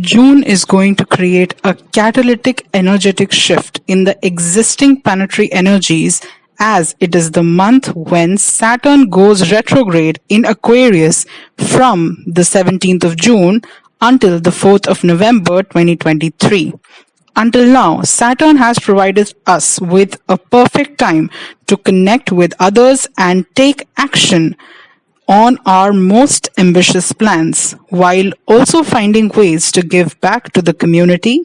June is going to create a catalytic energetic shift in the existing planetary energies, as it is the month when Saturn goes retrograde in Aquarius from the 17th of June until the 4th of November 2023. Until now, Saturn has provided us with a perfect time to connect with others and take action on our most ambitious plans, while also finding ways to give back to the community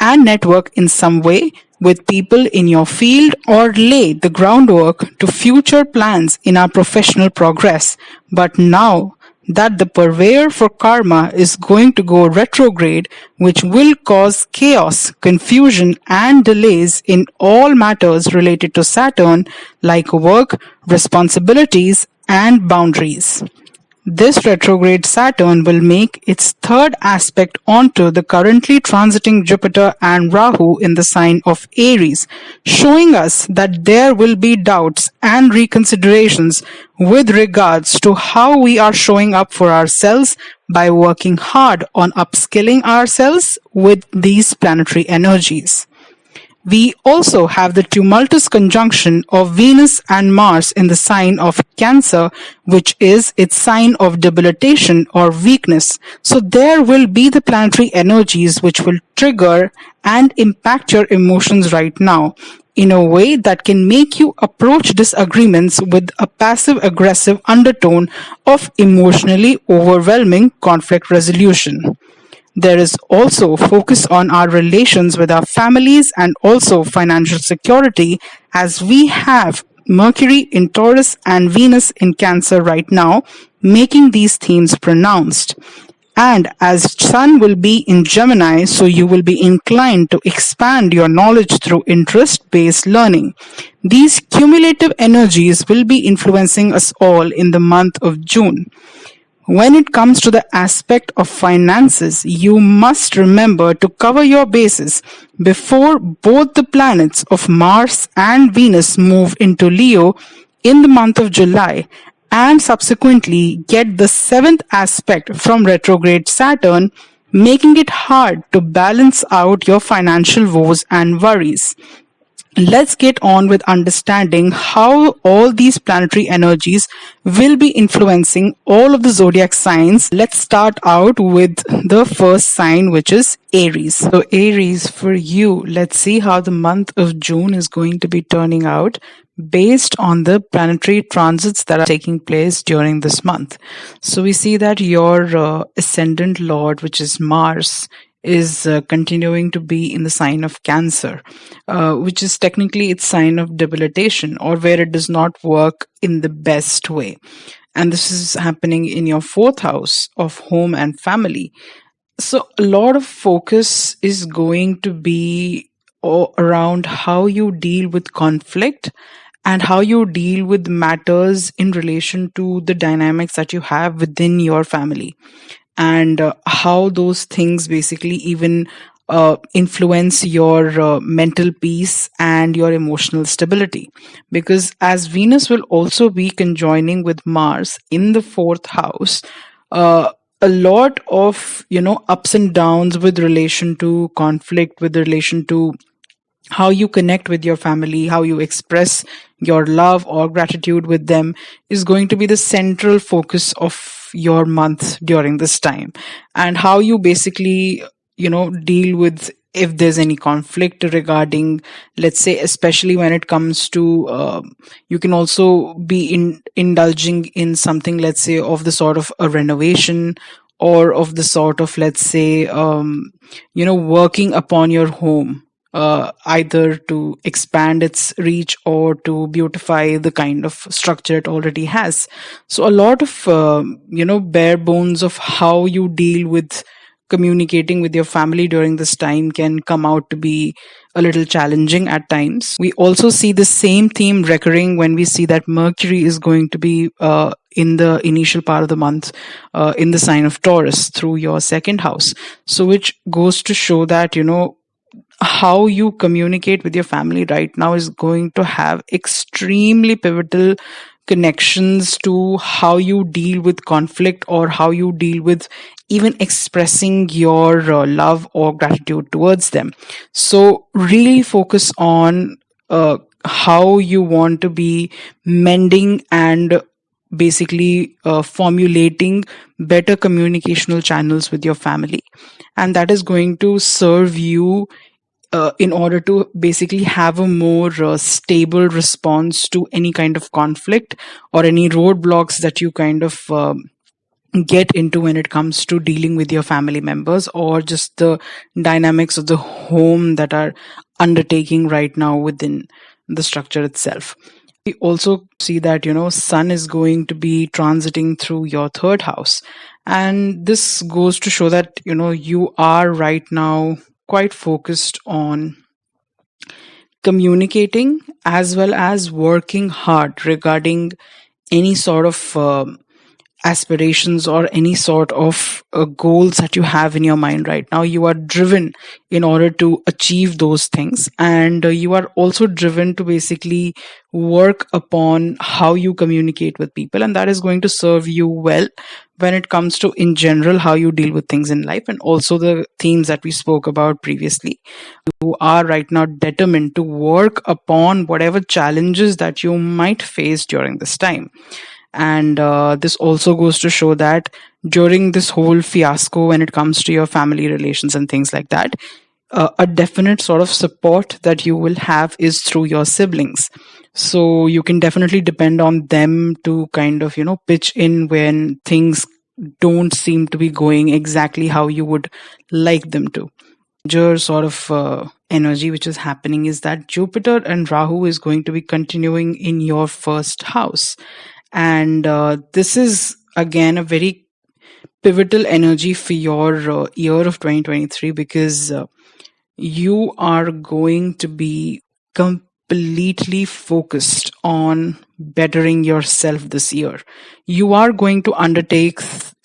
and network in some way with people in your field, or lay the groundwork to future plans in our professional progress. But now that the purveyor for karma is going to go retrograde, which will cause chaos, confusion, and delays in all matters related to Saturn, like work, responsibilities, and boundaries. This retrograde Saturn will make its third aspect onto the currently transiting Jupiter and Rahu in the sign of Aries, showing us that there will be doubts and reconsiderations with regards to how we are showing up for ourselves by working hard on upskilling ourselves with these planetary energies. We also have the tumultuous conjunction of Venus and Mars in the sign of Cancer, which is its sign of debilitation or weakness. So there will be the planetary energies which will trigger and impact your emotions right now in a way that can make you approach disagreements with a passive-aggressive undertone of emotionally overwhelming conflict resolution. There is also focus on our relations with our families and also financial security, as we have Mercury in Taurus and Venus in Cancer right now, making these themes pronounced. And as Sun will be in Gemini, so you will be inclined to expand your knowledge through interest-based learning. These cumulative energies will be influencing us all in the month of June. When it comes to the aspect of finances, you must remember to cover your bases before both the planets of Mars and Venus move into Leo in the month of July, and subsequently get the seventh aspect from retrograde Saturn, making it hard to balance out your financial woes and worries. Let's get on with understanding how all these planetary energies will be influencing all of the zodiac signs. Let's start out with the first sign, which is Aries. So Aries, for you, let's see how the month of June is going to be turning out based on the planetary transits that are taking place during this month. So we see that your ascendant lord, which is Mars, is continuing to be in the sign of Cancer, which is technically its sign of debilitation, or where it does not work in the best way. And this is happening in your fourth house of home and family. So a lot of focus is going to be around how you deal with conflict and how you deal with matters in relation to the dynamics that you have within your family, and how those things basically even influence your mental peace and your emotional stability. Because as Venus will also be conjoining with Mars in the fourth house, a lot of ups and downs with relation to conflict, with relation to how you connect with your family, how you express your love or gratitude with them, is going to be the central focus of your month during this time. And how you basically deal with if there's any conflict regarding, let's say, especially when it comes to you can also be indulging in something, let's say, of the sort of a renovation, or of the sort of, let's say, working upon your home, either to expand its reach or to beautify the kind of structure it already has. So a lot of bare bones of how you deal with communicating with your family during this time can come out to be a little challenging at times. We also see the same theme recurring when we see that Mercury is going to be in the initial part of the month in the sign of Taurus through your second house. So which goes to show that how you communicate with your family right now is going to have extremely pivotal connections to how you deal with conflict or how you deal with even expressing your love or gratitude towards them. So really focus on how you want to be mending and basically formulating better communicational channels with your family, and that is going to serve you in order to basically have a more stable response to any kind of conflict or any roadblocks that you kind of get into when it comes to dealing with your family members or just the dynamics of the home that are undertaking right now within the structure itself. We also see that, Sun is going to be transiting through your third house. And this goes to show that, you are right now quite focused on communicating as well as working hard regarding any sort of aspirations or any sort of goals that you have in your mind right now. You are driven in order to achieve those things, and you are also driven to basically work upon how you communicate with people, and that is going to serve you well when it comes to in general how you deal with things in life, and also the themes that we spoke about previously. You are right now determined to work upon whatever challenges that you might face during this time. And this also goes to show that during this whole fiasco, when it comes to your family relations and things like that, a definite sort of support that you will have is through your siblings. So you can definitely depend on them to kind of, pitch in when things don't seem to be going exactly how you would like them to. Major sort of energy which is happening is that Jupiter and Rahu is going to be continuing in your first house. And this is again a very pivotal energy for your year of 2023, because you are going to be completely focused on bettering yourself this year. You are going to undertake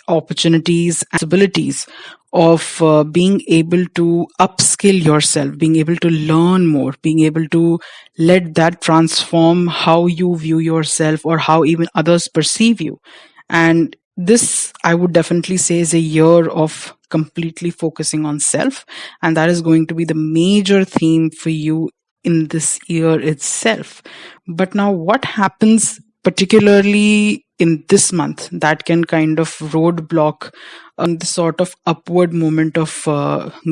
opportunities and possibilities of being able to upskill yourself, being able to learn more, being able to let that transform how you view yourself or how even others perceive you. And this, I would definitely say, is a year of completely focusing on self. And that is going to be the major theme for you in this year itself. But now what happens particularly in this month that can kind of roadblock the sort of upward moment of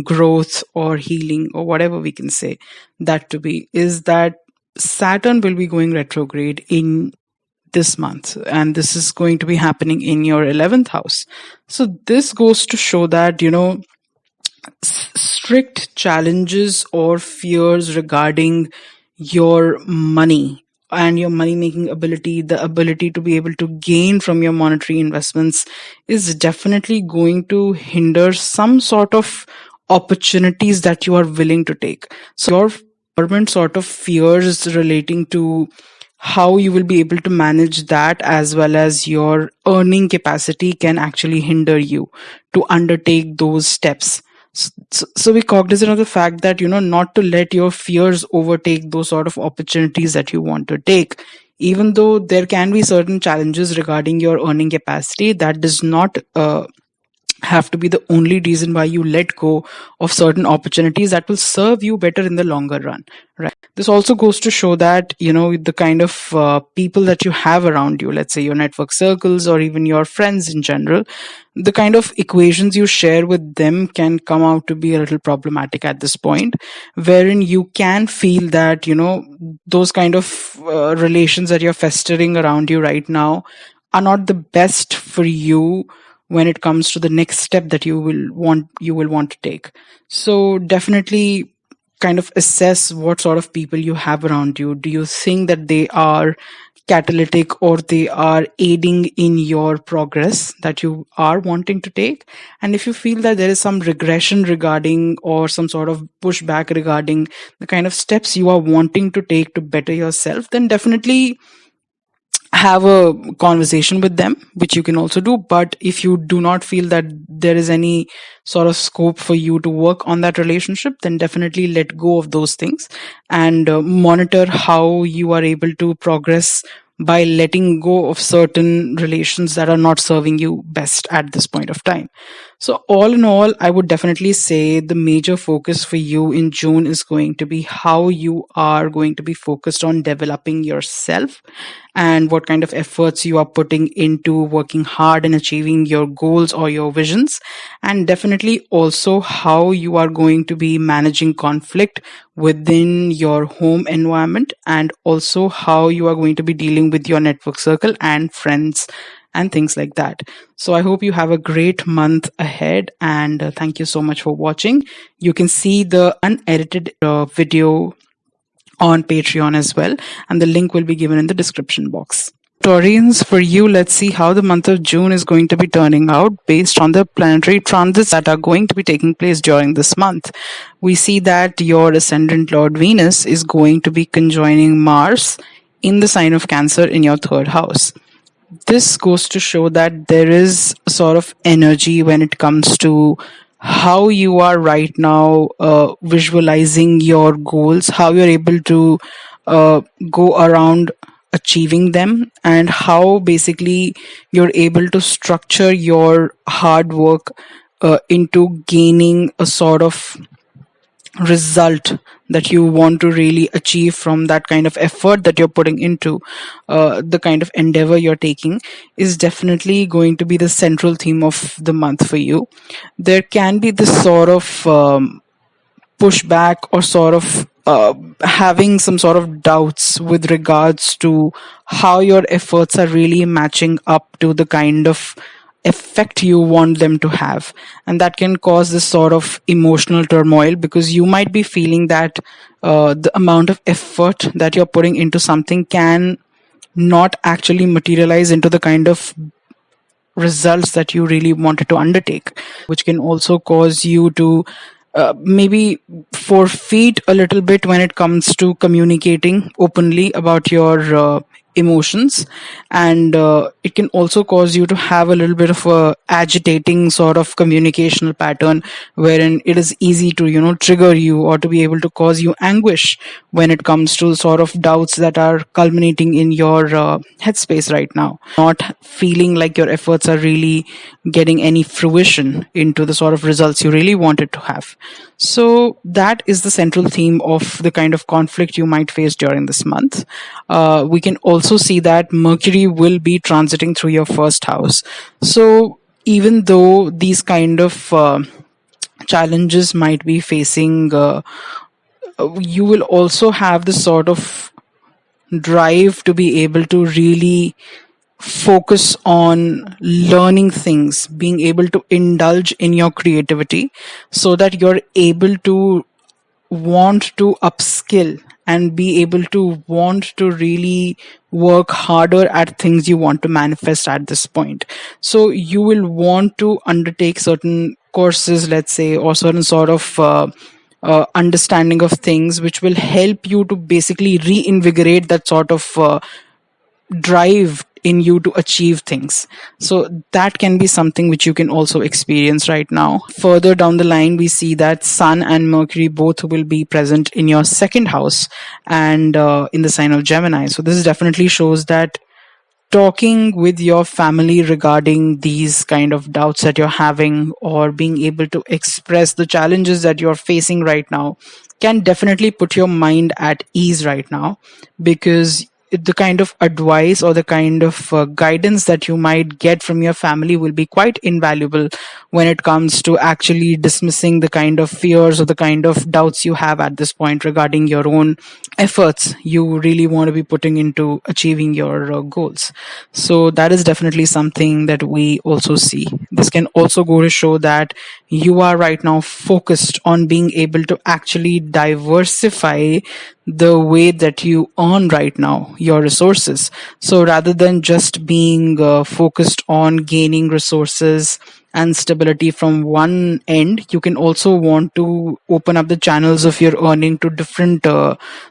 growth or healing or whatever we can say that to be, is that Saturn will be going retrograde in this month, and this is going to be happening in your 11th house. So this goes to show that, strict challenges or fears regarding your money and your money making ability, the ability to be able to gain from your monetary investments, is definitely going to hinder some sort of opportunities that you are willing to take. So your government sort of fears relating to how you will be able to manage that, as well as your earning capacity, can actually hinder you to undertake those steps. So be cognizant of the fact that, not to let your fears overtake those sort of opportunities that you want to take. Even though there can be certain challenges regarding your earning capacity, that does not have to be the only reason why you let go of certain opportunities that will serve you better in the longer run, right? This also goes to show that, the kind of people that you have around you, let's say your network circles or even your friends in general, the kind of equations you share with them can come out to be a little problematic at this point, wherein you can feel that, those kind of relations that you're festering around you right now are not the best for you when it comes to the next step that you will want to take. So definitely kind of assess what sort of people you have around you. Do you think that they are catalytic or they are aiding in your progress that you are wanting to take? And if you feel that there is some regression regarding or some sort of pushback regarding the kind of steps you are wanting to take to better yourself, then definitely have a conversation with them, which you can also do. But if you do not feel that there is any sort of scope for you to work on that relationship, then definitely let go of those things and monitor how you are able to progress by letting go of certain relations that are not serving you best at this point of time. So, all in all, I would definitely say the major focus for you in June is going to be how you are going to be focused on developing yourself and what kind of efforts you are putting into working hard and achieving your goals or your visions, and definitely also how you are going to be managing conflict within your home environment, and also how you are going to be dealing with your network circle and friends and things like that. So I hope you have a great month ahead, and thank you so much for watching. You can see the unedited video on Patreon as well, and the link will be given in the description box. Taurians, for you, let's see how the month of June is going to be turning out based on the planetary transits that are going to be taking place during this month. We see that your ascendant Lord Venus is going to be conjoining Mars in the sign of Cancer in your third house. This goes to show that there is a sort of energy when it comes to how you are right now visualizing your goals, how you're able to go around achieving them, and how basically you're able to structure your hard work into gaining a sort of result that you want to really achieve from that kind of effort that you're putting into the kind of endeavor you're taking, is definitely going to be the central theme of the month for you. There can be this sort of pushback or sort of having some sort of doubts with regards to how your efforts are really matching up to the kind of effect you want them to have, and that can cause this sort of emotional turmoil, because you might be feeling that the amount of effort that you're putting into something can not actually materialize into the kind of results that you really wanted to undertake, which can also cause you to maybe forfeit a little bit when it comes to communicating openly about your emotions, and it can also cause you to have a little bit of a agitating sort of communicational pattern, wherein it is easy to trigger you or to be able to cause you anguish when it comes to sort of doubts that are culminating in your headspace right now, not feeling like your efforts are really getting any fruition into the sort of results you really wanted to have. So that is the central theme of the kind of conflict you might face during this month. We can also see that Mercury will be transiting through your first house. So even though these kind of challenges might be facing, you will also have this sort of drive to be able to really focus on learning things, being able to indulge in your creativity, so that you're able to want to upskill and be able to want to really work harder at things you want to manifest at this point. So you will want to undertake certain courses, let's say, or certain sort of understanding of things which will help you to basically reinvigorate that sort of drive in you to achieve things. So that can be something which you can also experience right now. Further down the line, we see that Sun and Mercury both will be present in your second house and in the sign of Gemini. So this definitely shows that talking with your family regarding these kind of doubts that you're having, or being able to express the challenges that you're facing right now, can definitely put your mind at ease right now, because the kind of advice or the kind of guidance that you might get from your family will be quite invaluable when it comes to actually dismissing the kind of fears or the kind of doubts you have at this point regarding your own efforts you really want to be putting into achieving your goals. So that is definitely something that we also see. This can also go to show that you are right now focused on being able to actually diversify the way that you earn right now your resources. So rather than just being focused on gaining resources and stability from one end, you can also want to open up the channels of your earning to different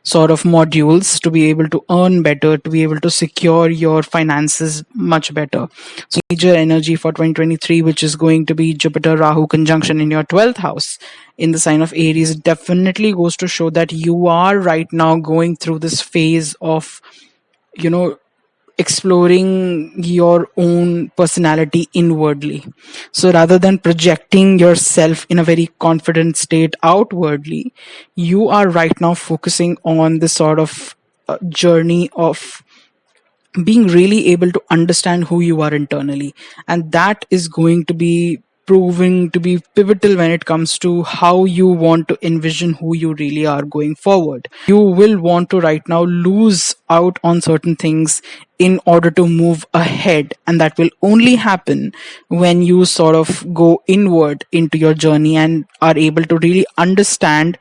sort of modules to be able to earn better, to be able to secure your finances much better. So major energy for 2023, which is going to be Jupiter Rahu conjunction in your 12th house in the sign of Aries, definitely goes to show that you are right now going through this phase of exploring your own personality inwardly. So rather than projecting yourself in a very confident state outwardly, you are right now focusing on this sort of journey of being really able to understand who you are internally. And that is going to be proving to be pivotal when it comes to how you want to envision who you really are going forward. You will want to right now lose out on certain things in order to move ahead, and that will only happen when you sort of go inward into your journey and are able to really understand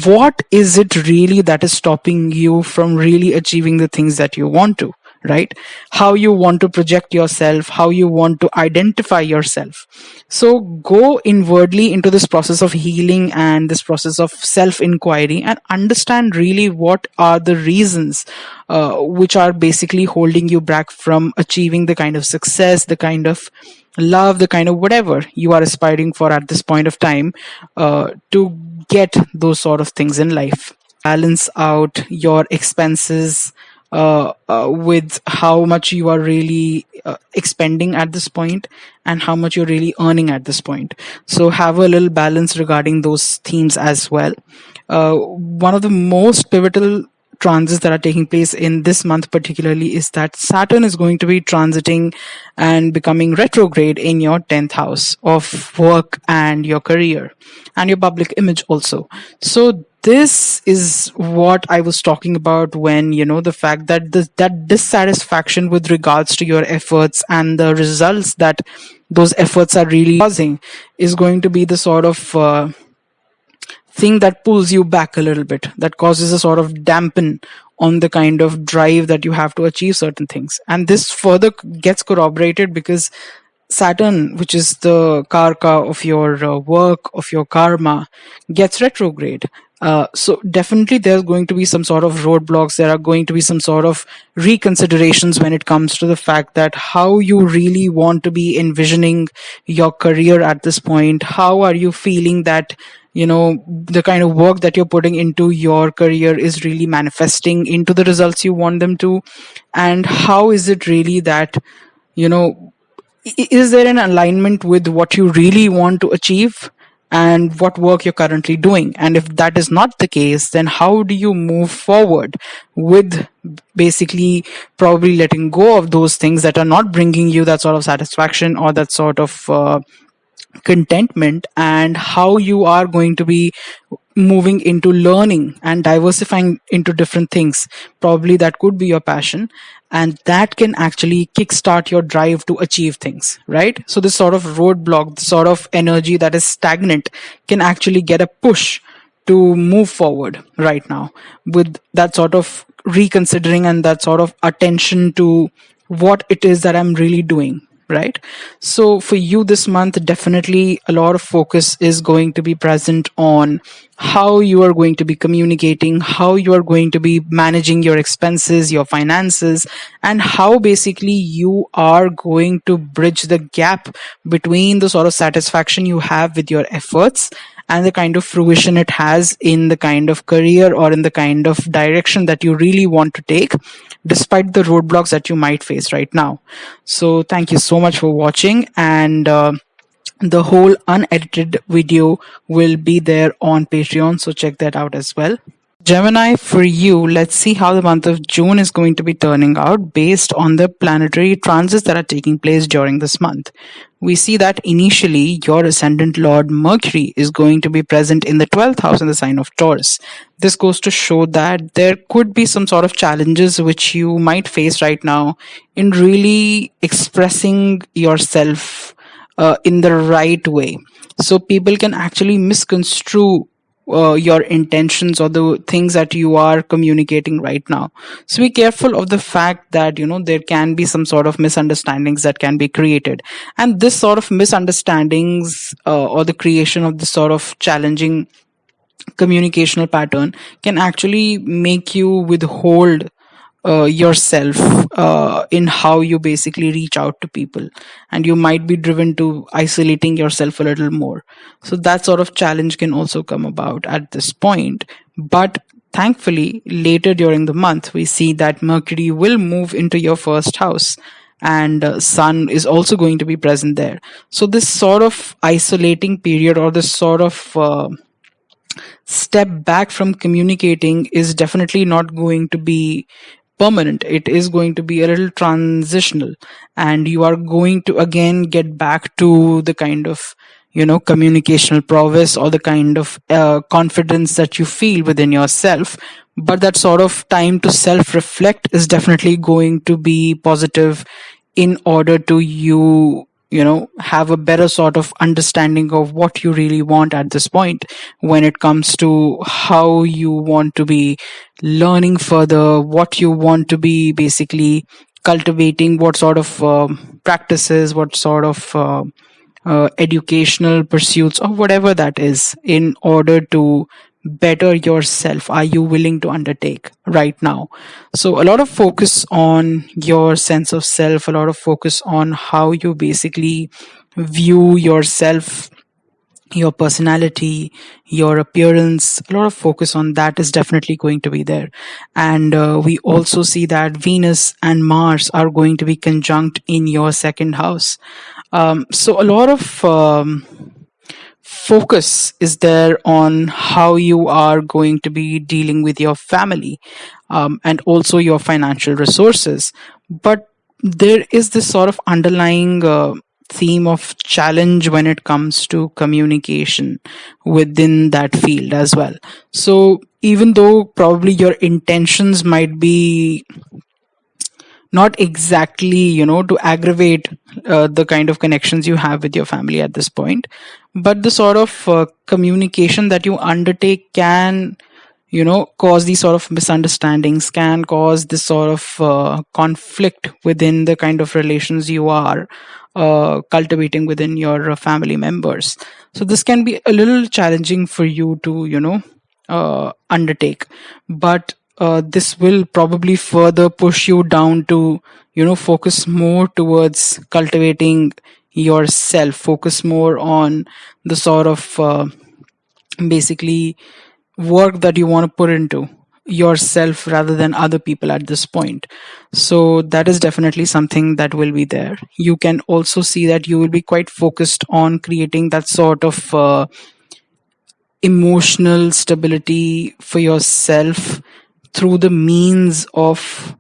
what is it really that is stopping you from really achieving the things that you want to, right? How you want to project yourself, how you want to identify yourself. So go inwardly into this process of healing and this process of self inquiry and understand really what are the reasons which are basically holding you back from achieving the kind of success, the kind of love, the kind of whatever you are aspiring for at this point of time, to get those sort of things in life. Balance out your expenses with how much you are really expending at this point and how much you're really earning at this point. So have a little balance regarding those themes as well. One of the most pivotal transits that are taking place in this month particularly is that Saturn is going to be transiting and becoming retrograde in your 10th house of work and your career and your public image also. So this is what I was talking about when, the fact that that dissatisfaction with regards to your efforts and the results that those efforts are really causing is going to be the sort of thing that pulls you back a little bit, that causes a sort of dampen on the kind of drive that you have to achieve certain things. And this further gets corroborated because Saturn, which is the karka of your work, of your karma, gets retrograde. So definitely there's going to be some sort of roadblocks. There are going to be some sort of reconsiderations when it comes to the fact that how you really want to be envisioning your career at this point. How are you feeling that, the kind of work that you're putting into your career is really manifesting into the results you want them to? And how is it really that, is there an alignment with what you really want to achieve and what work you're currently doing? And if that is not the case, then how do you move forward with basically probably letting go of those things that are not bringing you that sort of satisfaction or that sort of contentment, and how you are going to be moving into learning and diversifying into different things? Probably that could be your passion, and that can actually kickstart your drive to achieve things, right? So this sort of roadblock, this sort of energy that is stagnant can actually get a push to move forward right now with that sort of reconsidering and that sort of attention to what it is that I'm really doing, right? So for you this month, definitely a lot of focus is going to be present on how you are going to be communicating, how you are going to be managing your expenses, your finances, and how basically you are going to bridge the gap between the sort of satisfaction you have with your efforts and the kind of fruition it has in the kind of career or in the kind of direction that you really want to take, despite the roadblocks that you might face right now. So thank you so much for watching, and the whole unedited video will be there on Patreon, so check that out as well. Gemini, for you, let's see how the month of June is going to be turning out based on the planetary transits that are taking place during this month. We see that initially your ascendant lord Mercury is going to be present in the 12th house in the sign of Taurus. This goes to show that there could be some sort of challenges which you might face right now in really expressing yourself in the right way. So people can actually misconstrue your intentions or the things that you are communicating right now. So be careful of the fact that there can be some sort of misunderstandings that can be created, and this sort of misunderstandings or the creation of this sort of challenging communicational pattern can actually make you withhold yourself in how you basically reach out to people, and you might be driven to isolating yourself a little more. So that sort of challenge can also come about at this point, but thankfully, later during the month, we see that Mercury will move into your first house, and Sun is also going to be present there. So this sort of isolating period, or this sort of step back from communicating, is definitely not going to be permanent. It is going to be a little transitional, and you are going to again get back to the kind of communicational prowess, or the kind of confidence that you feel within yourself. But that sort of time to self reflect is definitely going to be positive, in order to have a better sort of understanding of what you really want at this point, when it comes to how you want to be learning further, what you want to be basically cultivating, what sort of practices, what sort of educational pursuits, or whatever that is, in order to better yourself, are you willing to undertake right now. So a lot of focus on your sense of self, a lot of focus on how you basically view yourself, your personality, your appearance, a lot of focus on that is definitely going to be there. And we also see that Venus and Mars are going to be conjunct in your second house. So a lot of focus is there on how you are going to be dealing with your family, and also your financial resources. But there is this sort of underlying theme of challenge when it comes to communication within that field as well. So even though probably your intentions might be not exactly to aggravate the kind of connections you have with your family at this point, but the sort of communication that you undertake can cause these sort of misunderstandings, can cause this sort of conflict within the kind of relations you are cultivating within your family members. So this can be a little challenging for you to undertake, but this will probably further push you down to focus more towards cultivating yourself, focus more on the sort of basically work that you want to put into yourself rather than other people at this point. So that is definitely something that will be there. You can also see that you will be quite focused on creating that sort of emotional stability for yourself through the means of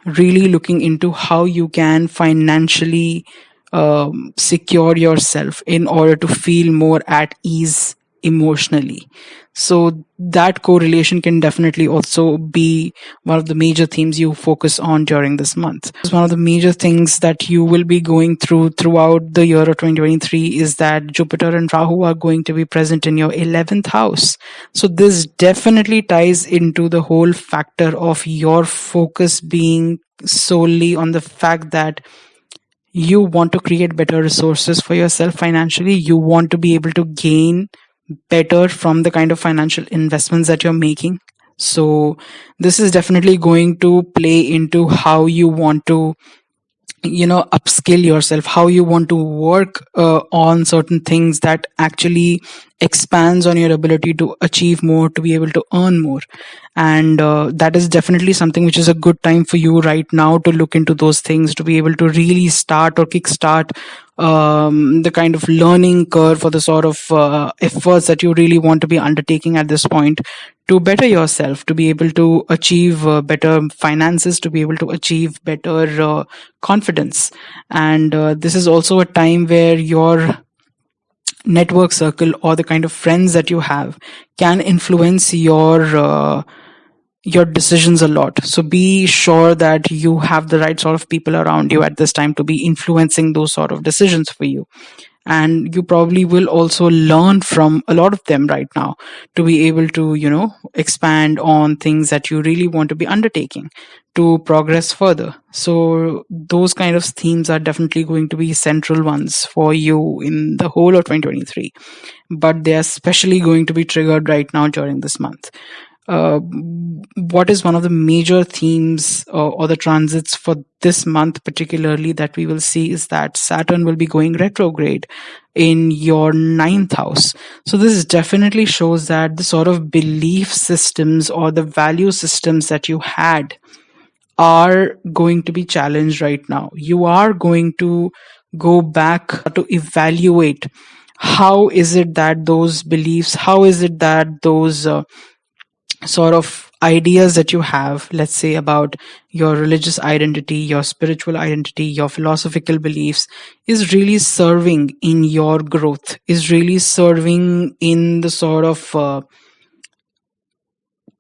really looking into how you can financially secure yourself in order to feel more at ease emotionally. So that correlation can definitely also be one of the major themes you focus on during this month. One of the major things that you will be going throughout the year of 2023 is that Jupiter and Rahu are going to be present in your 11th house. So this definitely ties into the whole factor of your focus being solely on the fact that you want to create better resources for yourself financially. You want to be able to gain better from the kind of financial investments that you're making. So this is definitely going to play into how you want to upskill yourself, how you want to work on certain things that actually expands on your ability to achieve more, to be able to earn more. And that is definitely something which is a good time for you right now to look into those things, to be able to really start or kickstart the kind of learning curve, or the sort of efforts that you really want to be undertaking at this point, to better yourself, to be able to achieve better finances, to be able to achieve better confidence. And this is also a time where your network circle, or the kind of friends that you have, can influence your decisions a lot. So be sure that you have the right sort of people around you at this time to be influencing those sort of decisions for you. And you probably will also learn from a lot of them right now, to be able to expand on things that you really want to be undertaking to progress further. So those kind of themes are definitely going to be central ones for you in the whole of 2023, but they are especially going to be triggered right now during this month. what is one of the major themes or the transits for this month particularly that we will see is that Saturn will be going retrograde in your ninth house. So this definitely shows that the sort of belief systems or the value systems that you had are going to be challenged right now. You are going to go back to evaluate how is it that those beliefs, how is it that those sort of ideas that you have, let's say about your religious identity, your spiritual identity, your philosophical beliefs, is really serving in your growth, is really serving in the sort of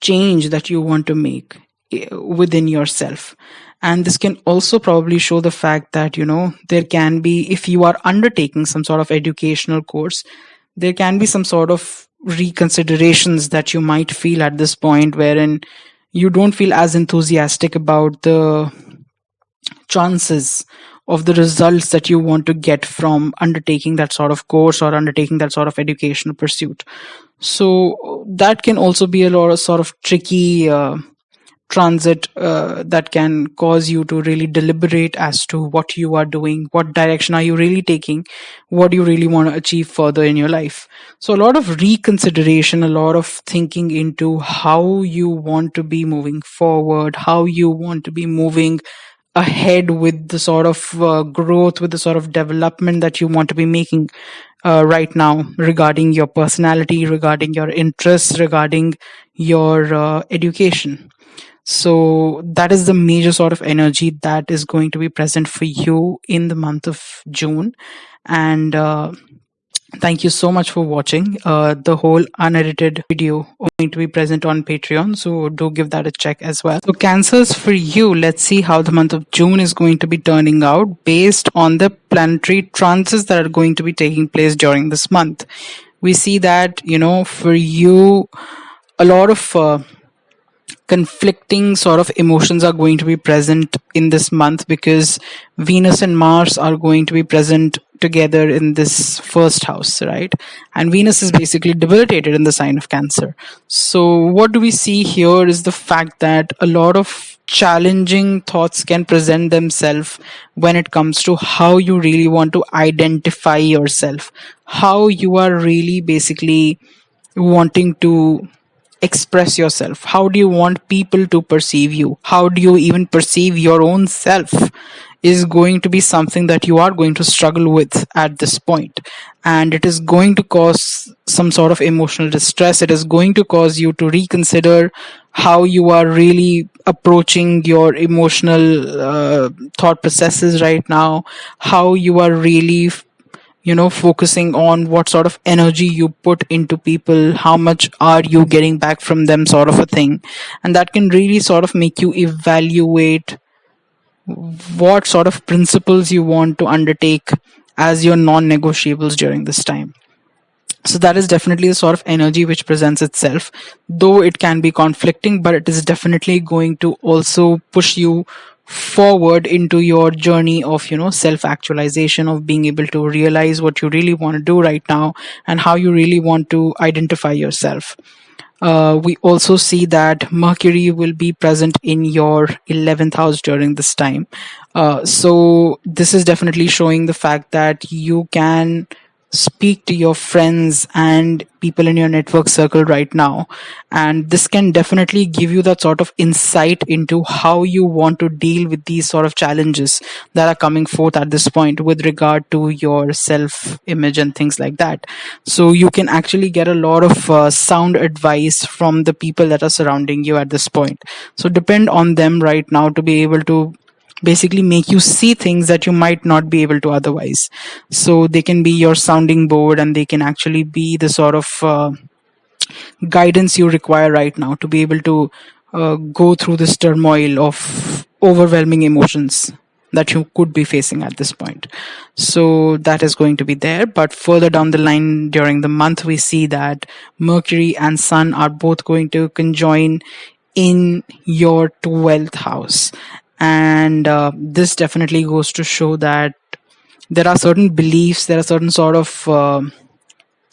change that you want to make within yourself. And this can also probably show the fact that, there can be, if you are undertaking some sort of educational course, there can be some sort of reconsiderations that you might feel at this point, wherein you don't feel as enthusiastic about the chances of the results that you want to get from undertaking that sort of course or undertaking that sort of educational pursuit. So that can also be a lot of sort of tricky transit that can cause you to really deliberate as to what you are doing, what direction are you really taking, what do you really want to achieve further in your life. So a lot of reconsideration, a lot of thinking into how you want to be moving forward, how you want to be moving ahead with the sort of growth, with the sort of development that you want to be making right now regarding your personality, regarding your interests, regarding your education. So that is the major sort of energy that is going to be present for you in the month of June. And thank you so much for watching. The whole unedited video is going to be present on Patreon, so do give that a check as well. So Cancers, for you, let's see how the month of June is going to be turning out based on the planetary transits that are going to be taking place during this month. We see that, for you, a lot of conflicting sort of emotions are going to be present in this month because Venus and Mars are going to be present together in this first house, right? And Venus is basically debilitated in the sign of Cancer. So what do we see here is the fact that a lot of challenging thoughts can present themselves when it comes to how you really want to identify yourself, how you are really basically wanting to express yourself. How do you want people to perceive you? How do you even perceive your own self is going to be something that you are going to struggle with at this point. And it is going to cause some sort of emotional distress. It is going to cause you to reconsider how you are really approaching your emotional thought processes right now, how you are really focusing on what sort of energy you put into people, how much are you getting back from them, sort of a thing. And that can really sort of make you evaluate what sort of principles you want to undertake as your non-negotiables during this time. So that is definitely the sort of energy which presents itself, though it can be conflicting, but it is definitely going to also push you forward into your journey of self-actualization, of being able to realize what you really want to do right now and how you really want to identify yourself. We also see that Mercury will be present in your 11th house during this time. So this is definitely showing the fact that you can speak to your friends and people in your network circle right now, and this can definitely give you that sort of insight into how you want to deal with these sort of challenges that are coming forth at this point with regard to your self image and things like that. So you can actually get a lot of sound advice from the people that are surrounding you at this point. So depend on them right now to be able to basically make you see things that you might not be able to otherwise. So they can be your sounding board, and they can actually be the sort of guidance you require right now to be able to go through this turmoil of overwhelming emotions that you could be facing at this point. So that is going to be there. But further down the line during the month, we see that Mercury and Sun are both going to conjoin in your 12th house. And this definitely goes to show that there are certain beliefs, there are certain sort of thought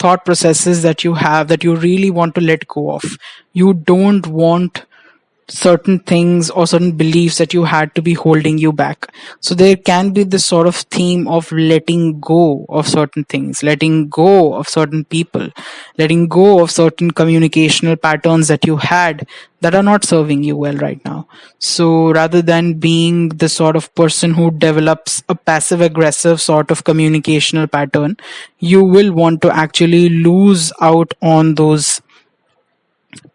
thought processes that you have that you really want to let go of. You don't want certain things or certain beliefs that you had to be holding you back. So there can be this sort of theme of letting go of certain things, letting go of certain people, letting go of certain communicational patterns that you had that are not serving you well right now. So rather than being the sort of person who develops a passive aggressive sort of communicational pattern, you will want to actually lose out on those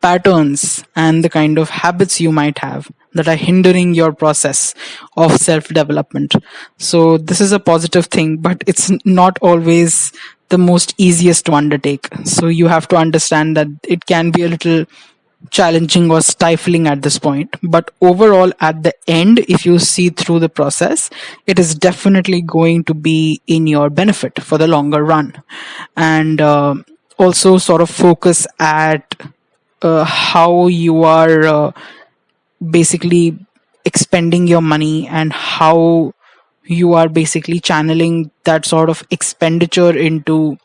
patterns and the kind of habits you might have that are hindering your process of self development. So this is a positive thing, but it's not always the most easiest to undertake. So you have to understand that it can be a little challenging or stifling at this point, but overall at the end, if you see through the process, it is definitely going to be in your benefit for the longer run. And also sort of focus at how you are basically expending your money and how you are basically channeling that sort of expenditure into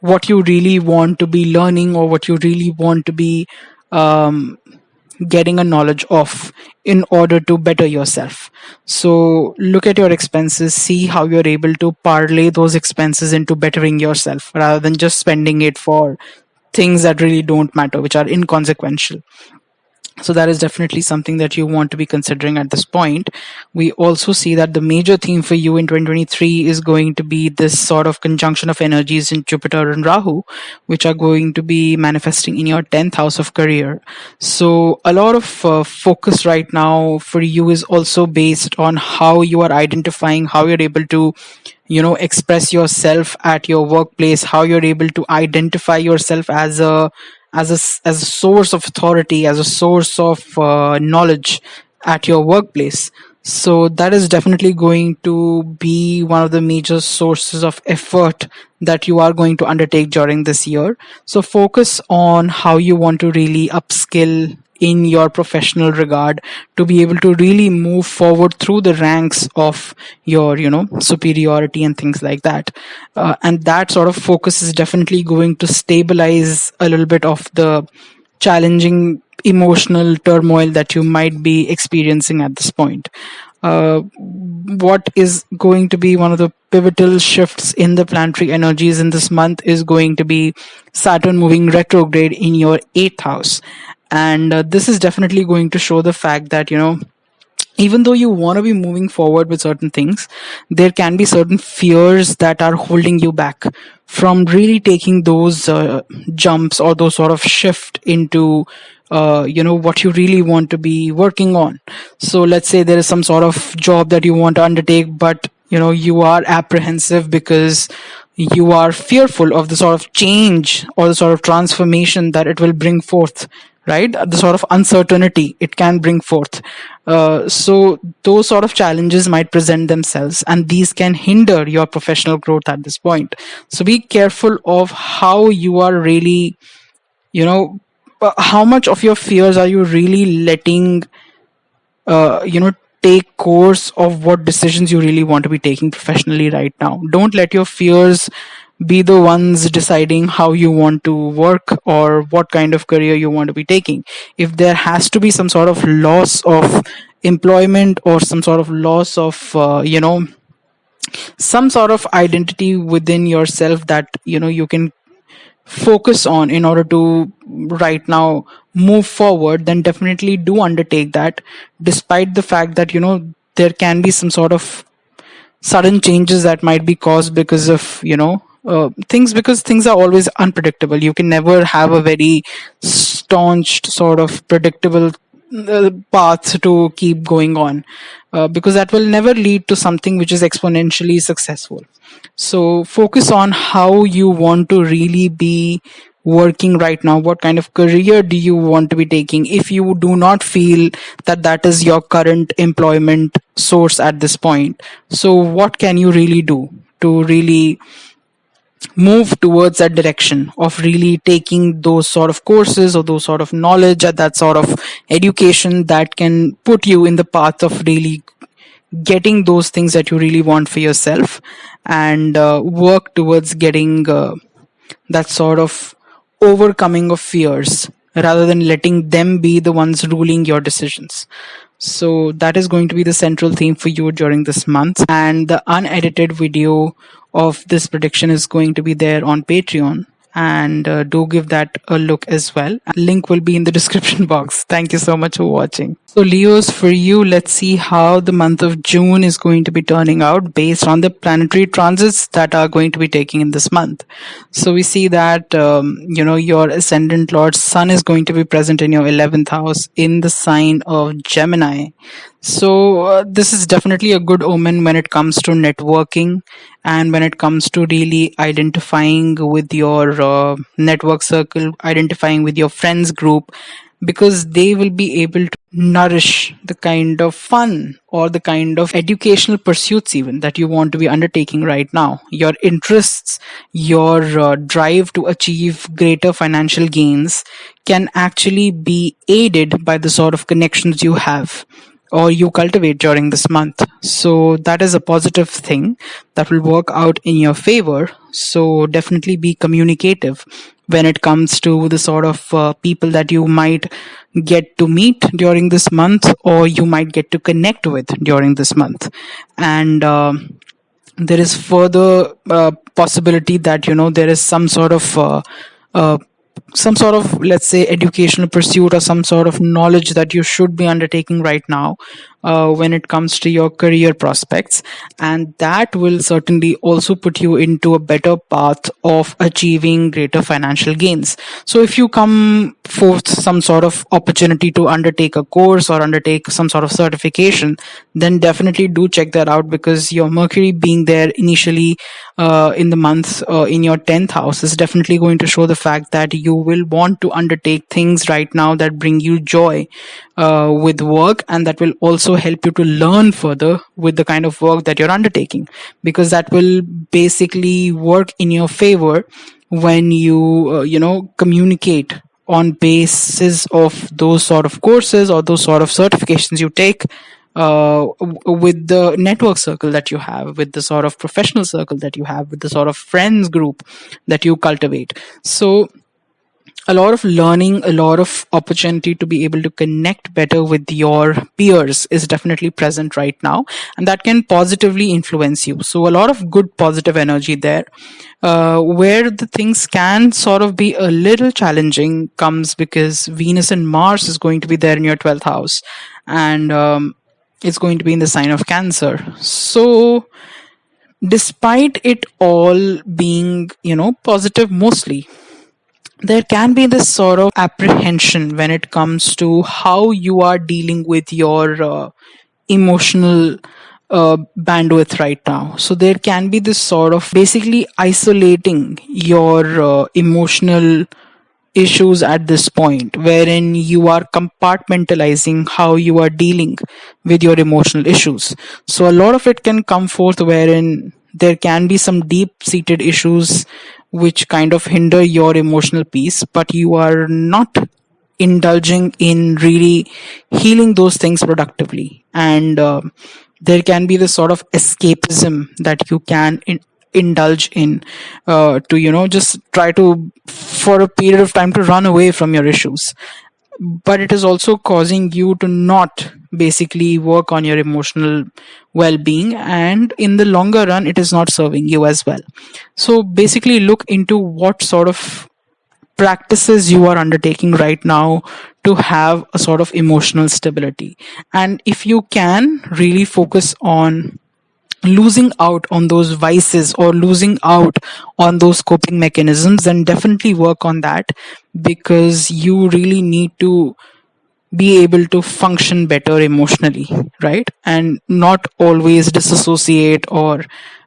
what you really want to be learning or what you really want to be getting a knowledge of in order to better yourself. So look at your expenses, see how you're able to parlay those expenses into bettering yourself rather than just spending it for things that really don't matter, which are inconsequential. So that is definitely something that you want to be considering at this point. We also see that the major theme for you in 2023 is going to be this sort of conjunction of energies in Jupiter and Rahu, which are going to be manifesting in your 10th house of career. So a lot of focus right now for you is also based on how you are identifying, how you're able to express yourself at your workplace, how you're able to identify yourself as a source of authority, as a source of knowledge at your workplace. So that is definitely going to be one of the major sources of effort that you are going to undertake during this year. So focus on how you want to really upskill in your professional regard to be able to really move forward through the ranks of your superiority and things like that. And that sort of focus is definitely going to stabilize a little bit of the challenging emotional turmoil that you might be experiencing at this point. What is going to be one of the pivotal shifts in the planetary energies in this month is going to be Saturn moving retrograde in your 8th house. And this is definitely going to show the fact that, even though you want to be moving forward with certain things, there can be certain fears that are holding you back from really taking those jumps or those sort of shift into what you really want to be working on. So let's say there is some sort of job that you want to undertake, but you are apprehensive because you are fearful of the sort of change or the sort of transformation that it will bring forth, right? The sort of uncertainty it can bring forth. So those sort of challenges might present themselves, and these can hinder your professional growth at this point. So be careful of how you are really, how much of your fears are you really letting, take course of what decisions you really want to be taking professionally right now. Don't let your fears be the ones deciding how you want to work or what kind of career you want to be taking. If there has to be some sort of loss of employment or some sort of loss of some sort of identity within yourself that you can focus on in order to right now move forward, then definitely do undertake that, despite the fact that there can be some sort of sudden changes that might be caused because of because things are always unpredictable. You can never have a very staunched sort of predictable path to keep going on, because that will never lead to something which is exponentially successful. So focus on how you want to really be working right now. What kind of career do you want to be taking? If you do not feel that that is your current employment source at this point, so what can you really do to really move towards that direction of really taking those sort of courses or those sort of knowledge and that sort of education that can put you in the path of really getting those things that you really want for yourself, and work towards getting that sort of overcoming of fears rather than letting them be the ones ruling your decisions. So that is going to be the central theme for you during this month. And the unedited video of this prediction is going to be there on Patreon. And do give that a look as well. Link will be in the description box. Thank you so much for watching. So Leos, for you, let's see how the month of June is going to be turning out based on the planetary transits that are going to be taking in this month. So we see that, your ascendant Lord Sun is going to be present in your 11th house in the sign of Gemini. So this is definitely a good omen when it comes to networking and when it comes to really identifying with your network circle, identifying with your friends group, because they will be able to nourish the kind of fun or the kind of educational pursuits even that you want to be undertaking right now. Your interests, your drive to achieve greater financial gains can actually be aided by the sort of connections you have or you cultivate during this month. So that is a positive thing that will work out in your favor. So definitely be communicative when it comes to the sort of people that you might get to meet during this month or you might get to connect with during this month. And there is further possibility that there is some sort of, let's say, educational pursuit or some sort of knowledge that you should be undertaking right now when it comes to your career prospects, and that will certainly also put you into a better path of achieving greater financial gains. So if you come forth some sort of opportunity to undertake a course or undertake some sort of certification, then definitely do check that out, because your Mercury being there initially in the month in your 10th house is definitely going to show the fact that you will want to undertake things right now that bring you joy with work, and that will also help you to learn further with the kind of work that you're undertaking, because that will basically work in your favor when you communicate on basis of those sort of courses or those sort of certifications you take with the network circle that you have, with the sort of professional circle that you have, with the sort of friends group that you cultivate. So a lot of learning, a lot of opportunity to be able to connect better with your peers is definitely present right now, and that can positively influence you. So a lot of good positive energy there. Where the things can sort of be a little challenging comes because Venus and Mars is going to be there in your 12th house, and it's going to be in the sign of Cancer. So despite it all being positive mostly, there can be this sort of apprehension when it comes to how you are dealing with your emotional bandwidth right now. So there can be this sort of basically isolating your emotional issues at this point, wherein you are compartmentalizing how you are dealing with your emotional issues. So a lot of it can come forth wherein there can be some deep seated issues which kind of hinder your emotional peace, but you are not indulging in really healing those things productively. And there can be this sort of escapism that you can indulge in to just try to, for a period of time, to run away from your issues, but it is also causing you to not basically work on your emotional well-being, and in the longer run it is not serving you as well. So basically look into what sort of practices you are undertaking right now to have a sort of emotional stability, and if you can really focus on losing out on those vices or losing out on those coping mechanisms, then definitely work on that, because you really need to be able to function better emotionally, right? And not always disassociate or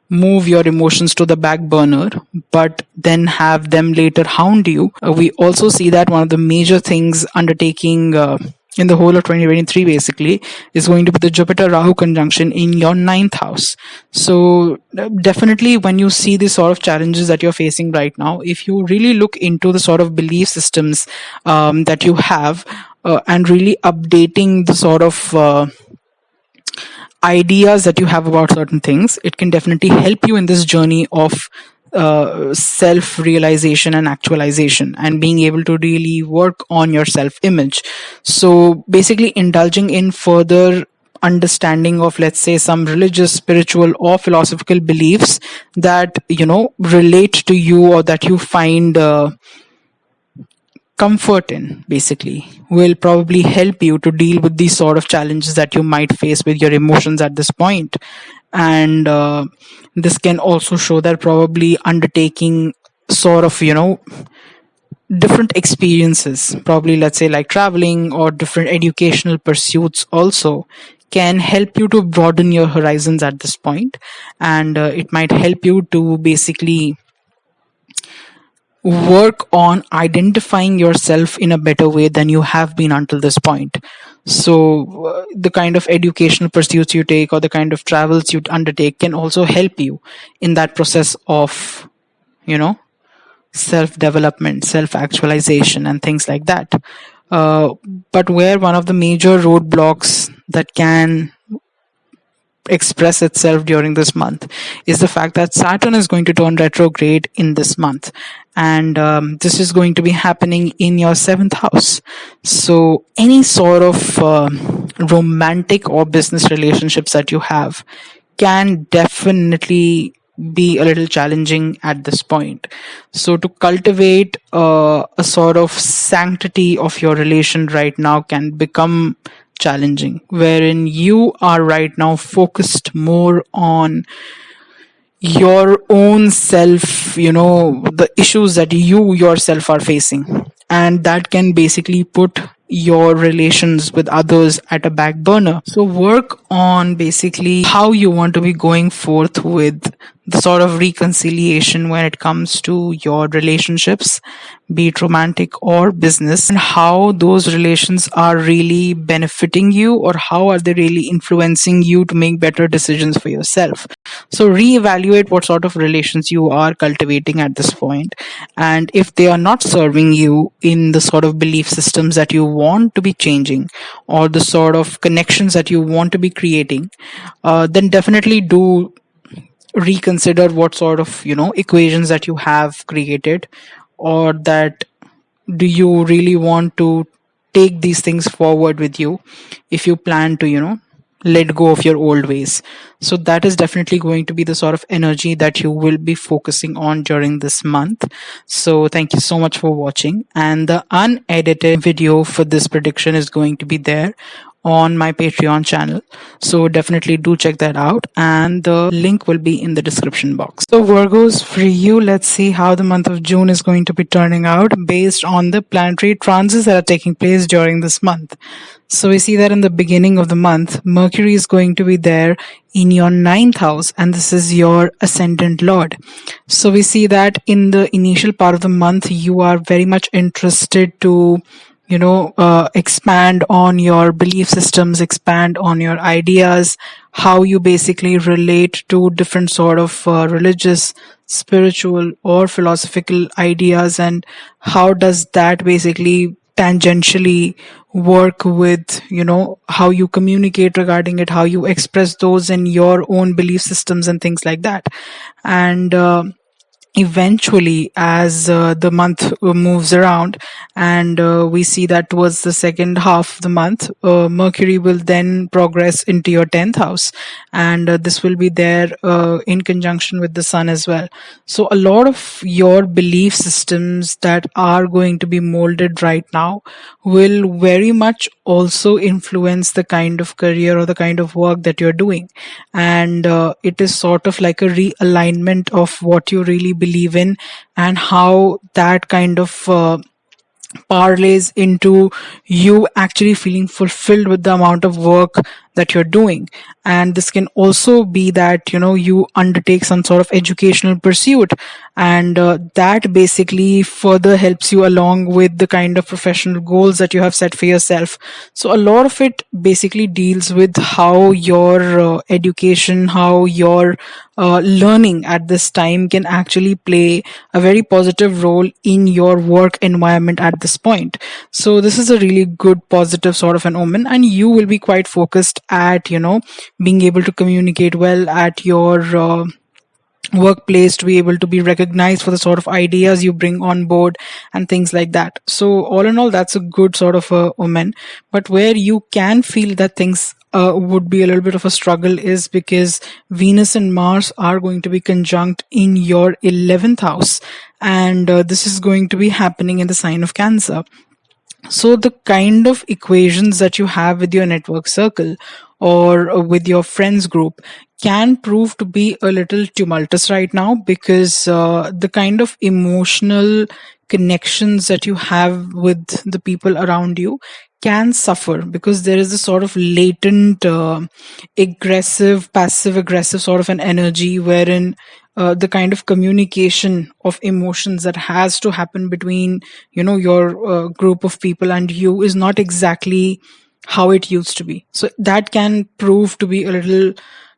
move your emotions to the back burner, but then have them later hound you. We also see that one of the major things undertaking in the whole of 2023 basically is going to be the Jupiter Rahu conjunction in your 9th house. So definitely when you see the sort of challenges that you're facing right now, if you really look into the sort of belief systems that you have and really updating the sort of ideas that you have about certain things, it can definitely help you in this journey of self-realization and actualization, and being able to really work on your self-image. So basically indulging in further understanding of, let's say, some religious, spiritual, or philosophical beliefs that relate to you, or that you find comfort in, basically, will probably help you to deal with these sort of challenges that you might face with your emotions at this point. And this can also show that probably undertaking sort of different experiences, probably, let's say, like traveling or different educational pursuits, also can help you to broaden your horizons at this point. And it might help you to basically work on identifying yourself in a better way than you have been until this point. So the kind of educational pursuits you take, or the kind of travels you undertake, can also help you in that process of self development, self actualization, and things like that. But where one of the major roadblocks that can express itself during this month is the fact that Saturn is going to turn retrograde in this month, and this is going to be happening in your seventh house. So any sort of romantic or business relationships that you have can definitely be a little challenging at this point. So to cultivate a sort of sanctity of your relation right now can become challenging, wherein you are right now focused more on your own self, the issues that you yourself are facing, and that can basically put your relations with others at a back burner. So work on basically how you want to be going forth with the sort of reconciliation when it comes to your relationships, be it romantic or business, and how those relations are really benefiting you, or how are they really influencing you to make better decisions for yourself. So reevaluate what sort of relations you are cultivating at this point, and if they are not serving you in the sort of belief systems that you want to be changing, or the sort of connections that you want to be creating, then definitely do reconsider what sort of equations that you have created, or that do you really want to take these things forward with you if you plan to let go of your old ways. So that is definitely going to be the sort of energy that you will be focusing on during this month. So thank you so much for watching, and the unedited video for this prediction is going to be there on my Patreon channel, so definitely do check that out, and the link will be in the description box. So Virgos, for you, let's see how the month of June is going to be turning out based on the planetary transits that are taking place during this month. So we see that in the beginning of the month, Mercury is going to be there in your ninth house, and this is your ascendant lord. So we see that in the initial part of the month, you are very much interested to expand on your belief systems, expand on your ideas, how you basically relate to different sort of religious, spiritual, or philosophical ideas, and how does that basically tangentially work with how you communicate regarding it, how you express those in your own belief systems and things like that. And eventually, as the month moves around, and we see that towards the second half of the month, Mercury will then progress into your 10th house, and this will be there in conjunction with the sun as well. So a lot of your belief systems that are going to be molded right now will very much also influence the kind of career or the kind of work that you're doing, and it is sort of like a realignment of what you really believe in, and how that kind of parlays into you actually feeling fulfilled with the amount of work that you're doing. And this can also be that you undertake some sort of educational pursuit, and that basically further helps you along with the kind of professional goals that you have set for yourself. So a lot of it basically deals with how your education, how your learning at this time can actually play a very positive role in your work environment at this point. So this is a really good positive sort of an omen, and you will be quite focused at being able to communicate well, at your workplace, to be able to be recognized for the sort of ideas you bring on board and things like that. So all in all, that's a good sort of a omen. But where you can feel that things would be a little bit of a struggle is because Venus and Mars are going to be conjunct in your 11th house, and this is going to be happening in the sign of Cancer. So the kind of equations that you have with your network circle or with your friends group can prove to be a little tumultuous right now, because the kind of emotional connections that you have with the people around you can suffer, because there is a sort of latent aggressive, passive aggressive sort of an energy, wherein the kind of communication of emotions that has to happen between your group of people and you is not exactly how it used to be. So that can prove to be a little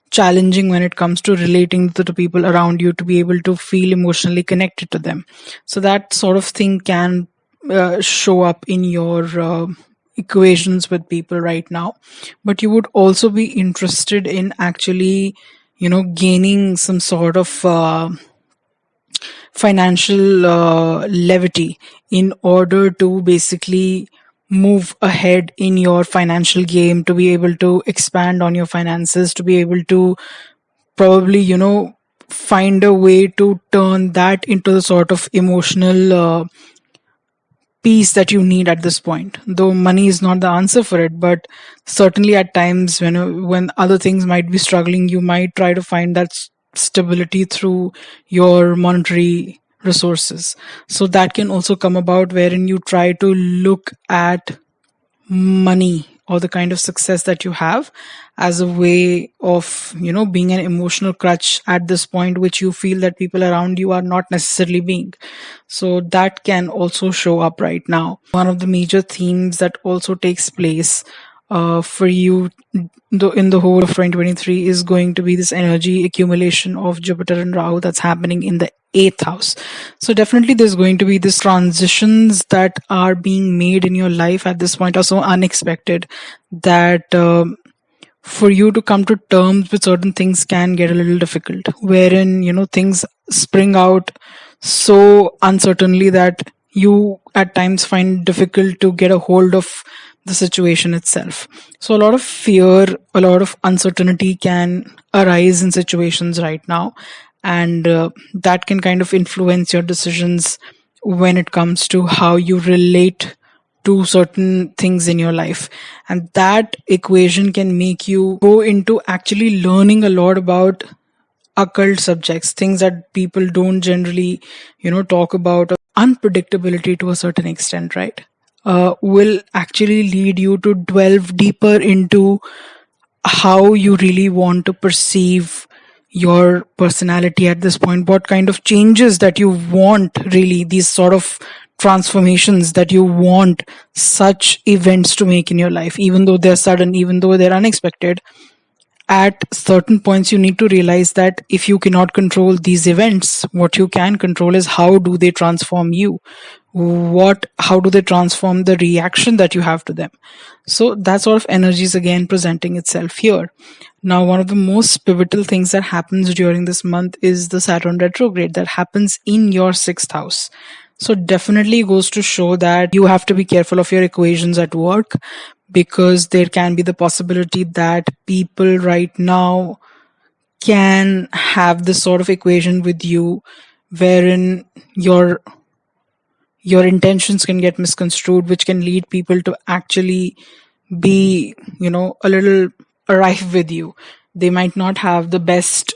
challenging when it comes to relating to the people around you, to be able to feel emotionally connected to them. So that sort of thing can show up in your equations with people right now. But you would also be interested in actually gaining some sort of financial levity in order to basically move ahead in your financial game, to be able to expand on your finances, to be able to probably find a way to turn that into the sort of emotional peace that you need at this point. Though money is not the answer for it, but certainly at times when other things might be struggling, you might try to find that stability through your monetary resources. So that can also come about, wherein you try to look at money or the kind of success that you have as a way of being an emotional crutch at this point, which you feel that people around you are not necessarily being. So that can also show up right now. One of the major themes that also takes place for you in the whole of 2023 is going to be this energy accumulation of Jupiter and Rahu that's happening in the 8th house. So definitely there's going to be these transitions that are being made in your life at this point are so unexpected that for you to come to terms with certain things can get a little difficult, wherein things spring out so uncertainly that you at times find difficult to get a hold of the situation itself. So a lot of fear, a lot of uncertainty can arise in situations right now, and that can kind of influence your decisions when it comes to how you relate to certain things in your life. And that equation can make you go into actually learning a lot about occult subjects, things that people don't generally talk about. Unpredictability to a certain extent, right, will actually lead you to delve deeper into how you really want to perceive your personality at this point, what kind of changes that you want, really these sort of transformations that you want such events to make in your life, even though they're sudden, even though they're unexpected. At certain points you need to realize that if you cannot control these events, what you can control is how do they transform you, how do they transform the reaction that you have to them. So that sort of energy is again presenting itself here. Now, one of the most pivotal things that happens during this month is the Saturn retrograde that happens in your 6th house. So definitely goes to show that you have to be careful of your equations at work, because there can be the possibility that people right now can have this sort of equation with you, wherein your intentions can get misconstrued, which can lead people to actually be a little rife with you. They might not have the best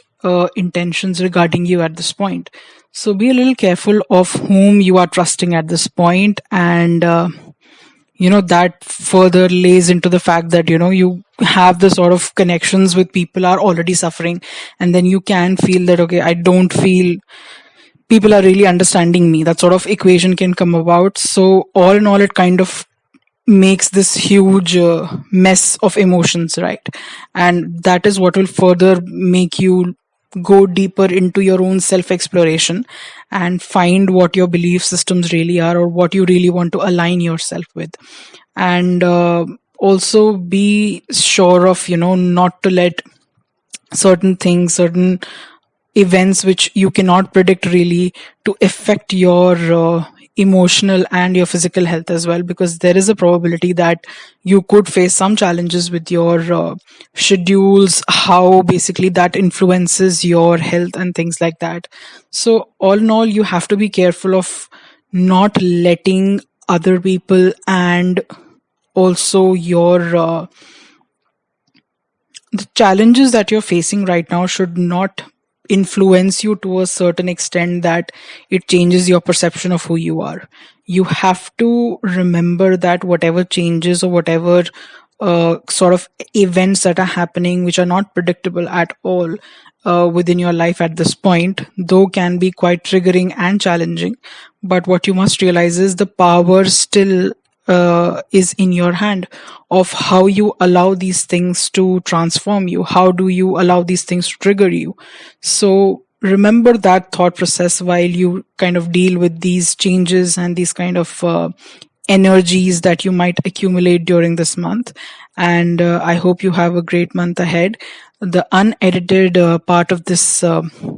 intentions regarding you at this point. So be a little careful of whom you are trusting at this point, and that further lays into the fact that you have the sort of connections with people are already suffering, and then you can feel that, okay, I don't feel people are really understanding me. That sort of equation can come about. So all in all, it kind of makes this huge mess of emotions, right? And that is what will further make you go deeper into your own self exploration and find what your belief systems really are, or what you really want to align yourself with. And also be sure of not to let certain things, certain events which you cannot predict really to affect your emotional and your physical health as well, because there is a probability that you could face some challenges with your schedules, how basically that influences your health and things like that. So all in all, you have to be careful of not letting other people and also your the challenges that you're facing right now should not influence you to a certain extent that it changes your perception of who you are. You have to remember that whatever changes or whatever sort of events that are happening, which are not predictable at all within your life at this point, though can be quite triggering and challenging. But what you must realize is the power still is in your hand of how you allow these things to transform you. How do you allow these things to trigger you? So remember that thought process while you kind of deal with these changes and these kind of energies that you might accumulate during this month. And I hope you have a great month ahead. The unedited part of this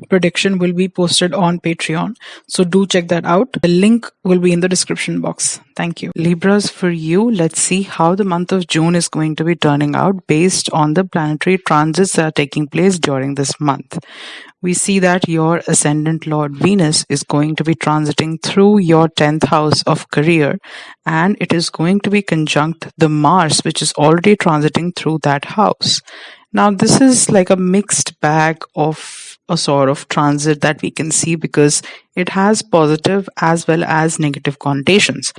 prediction will be posted on Patreon, so do check that out. The link will be in the description box. Thank you. Libras, for you, let's see how the month of June is going to be turning out based on the planetary transits that are taking place during this month. We see that your ascendant Lord Venus is going to be transiting through your 10th house of career, and it is going to be conjunct the Mars, which is already transiting through that house. Now, this is like a mixed bag of a sort of transit that we can see, because it has positive as well as negative connotations.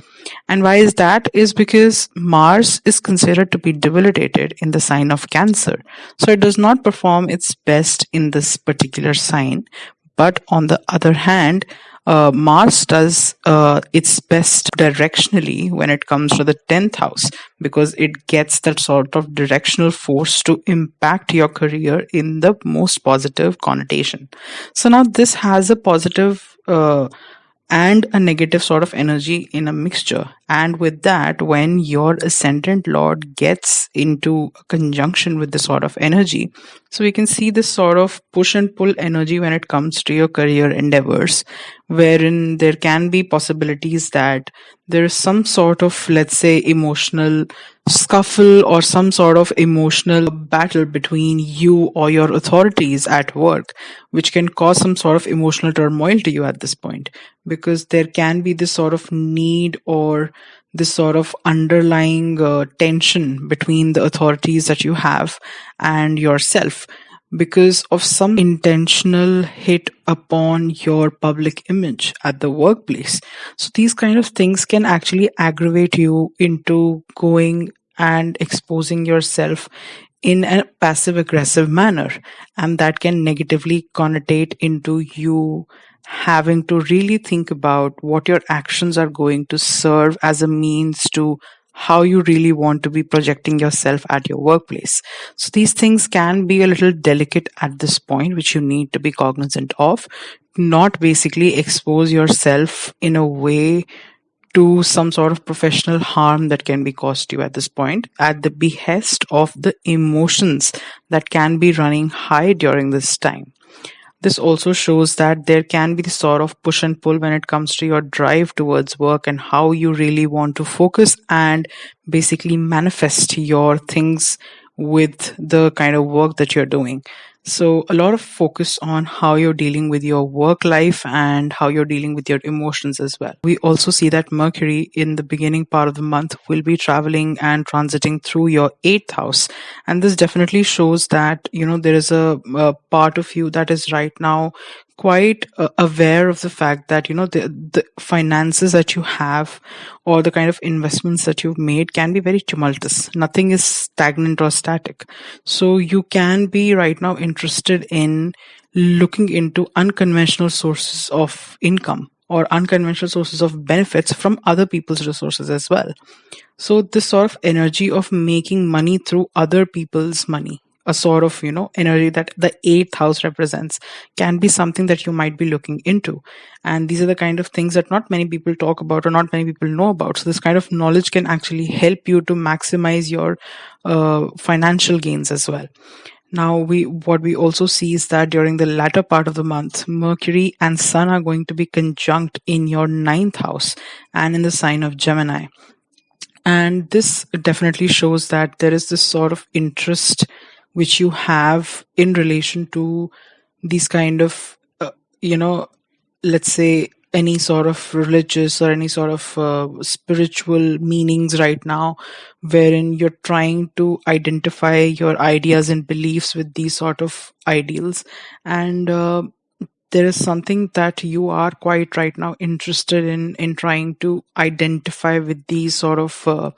And why is that? Is because Mars is considered to be debilitated in the sign of Cancer. So it does not perform its best in this particular sign. But on the other hand, Mars does its best directionally when it comes to the 10th house, because it gets that sort of directional force to impact your career in the most positive connotation. So now this has a positive and a negative sort of energy in a mixture. And with that, when your ascendant lord gets into a conjunction with this sort of energy, so we can see this sort of push and pull energy when it comes to your career endeavors, wherein there can be possibilities that there is some sort of, let's say, emotional scuffle or some sort of emotional battle between you or your authorities at work, which can cause some sort of emotional turmoil to you at this point, because there can be this sort of need or this sort of underlying tension between the authorities that you have and yourself, because of some intentional hit upon your public image at the workplace. So these kind of things can actually aggravate you into going and exposing yourself in a passive aggressive manner, and that can negatively connotate into you having to really think about what your actions are going to serve as a means to how you really want to be projecting yourself at your workplace. So these things can be a little delicate at this point, which you need to be cognizant of. Not basically expose yourself in a way to some sort of professional harm that can be caused to you at this point, at the behest of the emotions that can be running high during this time. This also shows that there can be this sort of push and pull when it comes to your drive towards work and how you really want to focus and basically manifest your things with the kind of work that you're doing. So a lot of focus on how you're dealing with your work life and how you're dealing with your emotions as well. We also see that Mercury in the beginning part of the month will be traveling and transiting through your 8th house. And this definitely shows that, there is a part of you that is right now quite aware of the fact that the finances that you have or the kind of investments that you've made can be very tumultuous. Nothing is stagnant or static. So you can be right now interested in looking into unconventional sources of income or unconventional sources of benefits from other people's resources as well. So this sort of energy of making money through other people's money, a sort of energy that the 8th house represents, can be something that you might be looking into. And these are the kind of things that not many people talk about or not many people know about. So this kind of knowledge can actually help you to maximize your financial gains as well. Now, what we also see is that during the latter part of the month, Mercury and Sun are going to be conjunct in your ninth house and in the sign of Gemini. And this definitely shows that there is this sort of interest which you have in relation to these kind of, let's say, any sort of religious or any sort of spiritual meanings right now, wherein you're trying to identify your ideas and beliefs with these sort of ideals. And there is something that you are quite right now interested in trying to identify with these sort of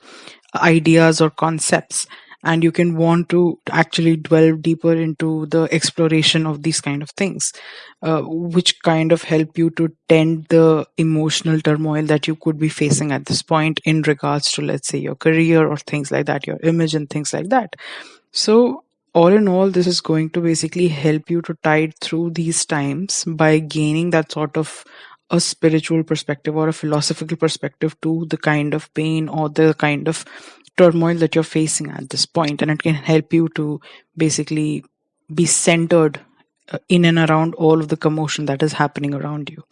ideas or concepts, and you can want to actually delve deeper into the exploration of these kind of things, which kind of help you to tend the emotional turmoil that you could be facing at this point in regards to, let's say, your career or things like that, your image and things like that. So all in all, this is going to basically help you to tide through these times by gaining that sort of a spiritual perspective or a philosophical perspective to the kind of pain or the kind of turmoil that you're facing at this point. And it can help you to basically be centered in and around all of the commotion that is happening around you.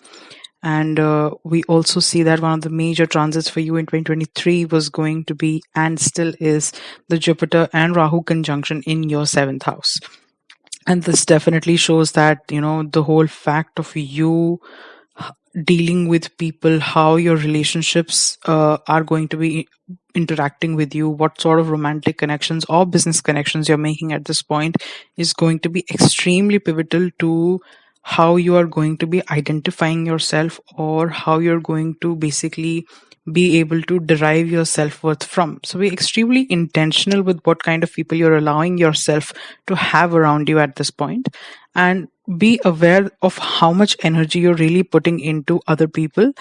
And we also see that one of the major transits for you in 2023 was going to be, and still is, the Jupiter and Rahu conjunction in your seventh house. And this definitely shows that, the whole fact of you dealing with people, how your relationships are going to be interacting with you, what sort of romantic connections or business connections you're making at this point is going to be extremely pivotal to how you are going to be identifying yourself, or how you're going to basically be able to derive your self-worth from. So be extremely intentional with what kind of people you're allowing yourself to have around you at this point, and be aware of how much energy you're really putting into other people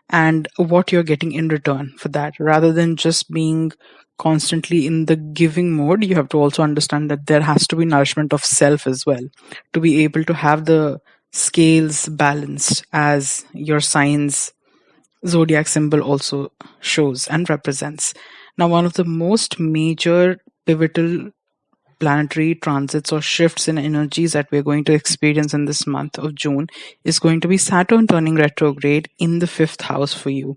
and what you're getting in return for that. Rather than just being constantly in the giving mode, you have to also understand that there has to be nourishment of self as well, to be able to have the scales balanced, as your sign's zodiac symbol also shows and represents. Now, one of the most major pivotal planetary transits or shifts in energies that we're going to experience in this month of June is going to be Saturn turning retrograde in the fifth house for you.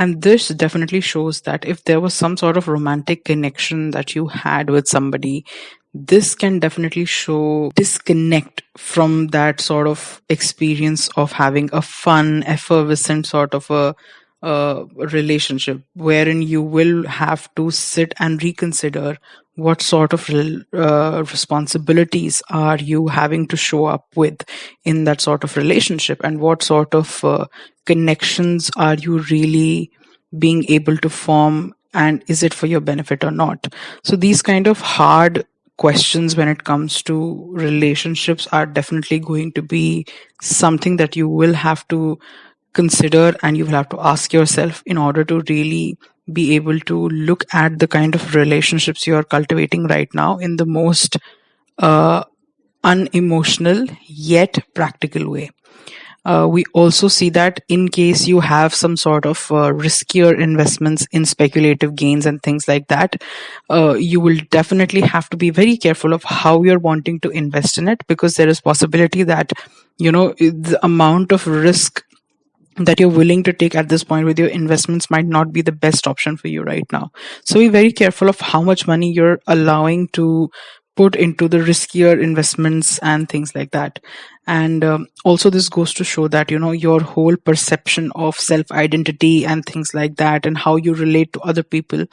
And this definitely shows that if there was some sort of romantic connection that you had with somebody, this can definitely show disconnect from that sort of experience of having a fun, effervescent sort of a relationship, wherein you will have to sit and reconsider what sort of responsibilities are you having to show up with in that sort of relationship, and what sort of connections are you really being able to form, and is it for your benefit or not. So these kind of hard questions when it comes to relationships are definitely going to be something that you will have to consider, and you will have to ask yourself in order to really be able to look at the kind of relationships you are cultivating right now in the most unemotional yet practical way. We also see that in case you have some sort of riskier investments in speculative gains and things like that, you will definitely have to be very careful of how you're wanting to invest in it, because there is possibility that, the amount of risk that you're willing to take at this point with your investments might not be the best option for you right now. So be very careful of how much money you're allowing to put into the riskier investments and things like that. And also this goes to show that, your whole perception of self-identity and things like that, and how you relate to other people,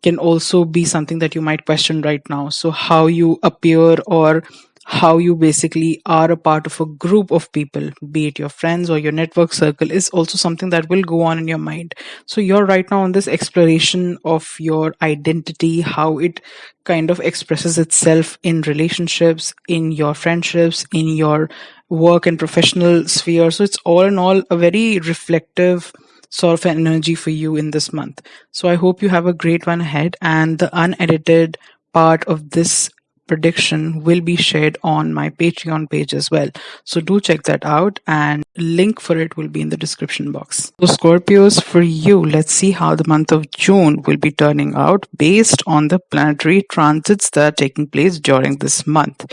can also be something that you might question right now. So how you appear, or how you basically are a part of a group of people, be it your friends or your network circle, is also something that will go on in your mind. So you're right now on this exploration of your identity, how it kind of expresses itself in relationships, in your friendships, in your work and professional sphere. So it's all in all a very reflective sort of energy for you in this month. So I hope you have a great one ahead, and the unedited part of this prediction will be shared on my Patreon page as well. So do check that out, and link for it will be in the description box. So Scorpios, for you, let's see how the month of June will be turning out based on the planetary transits that are taking place during this month.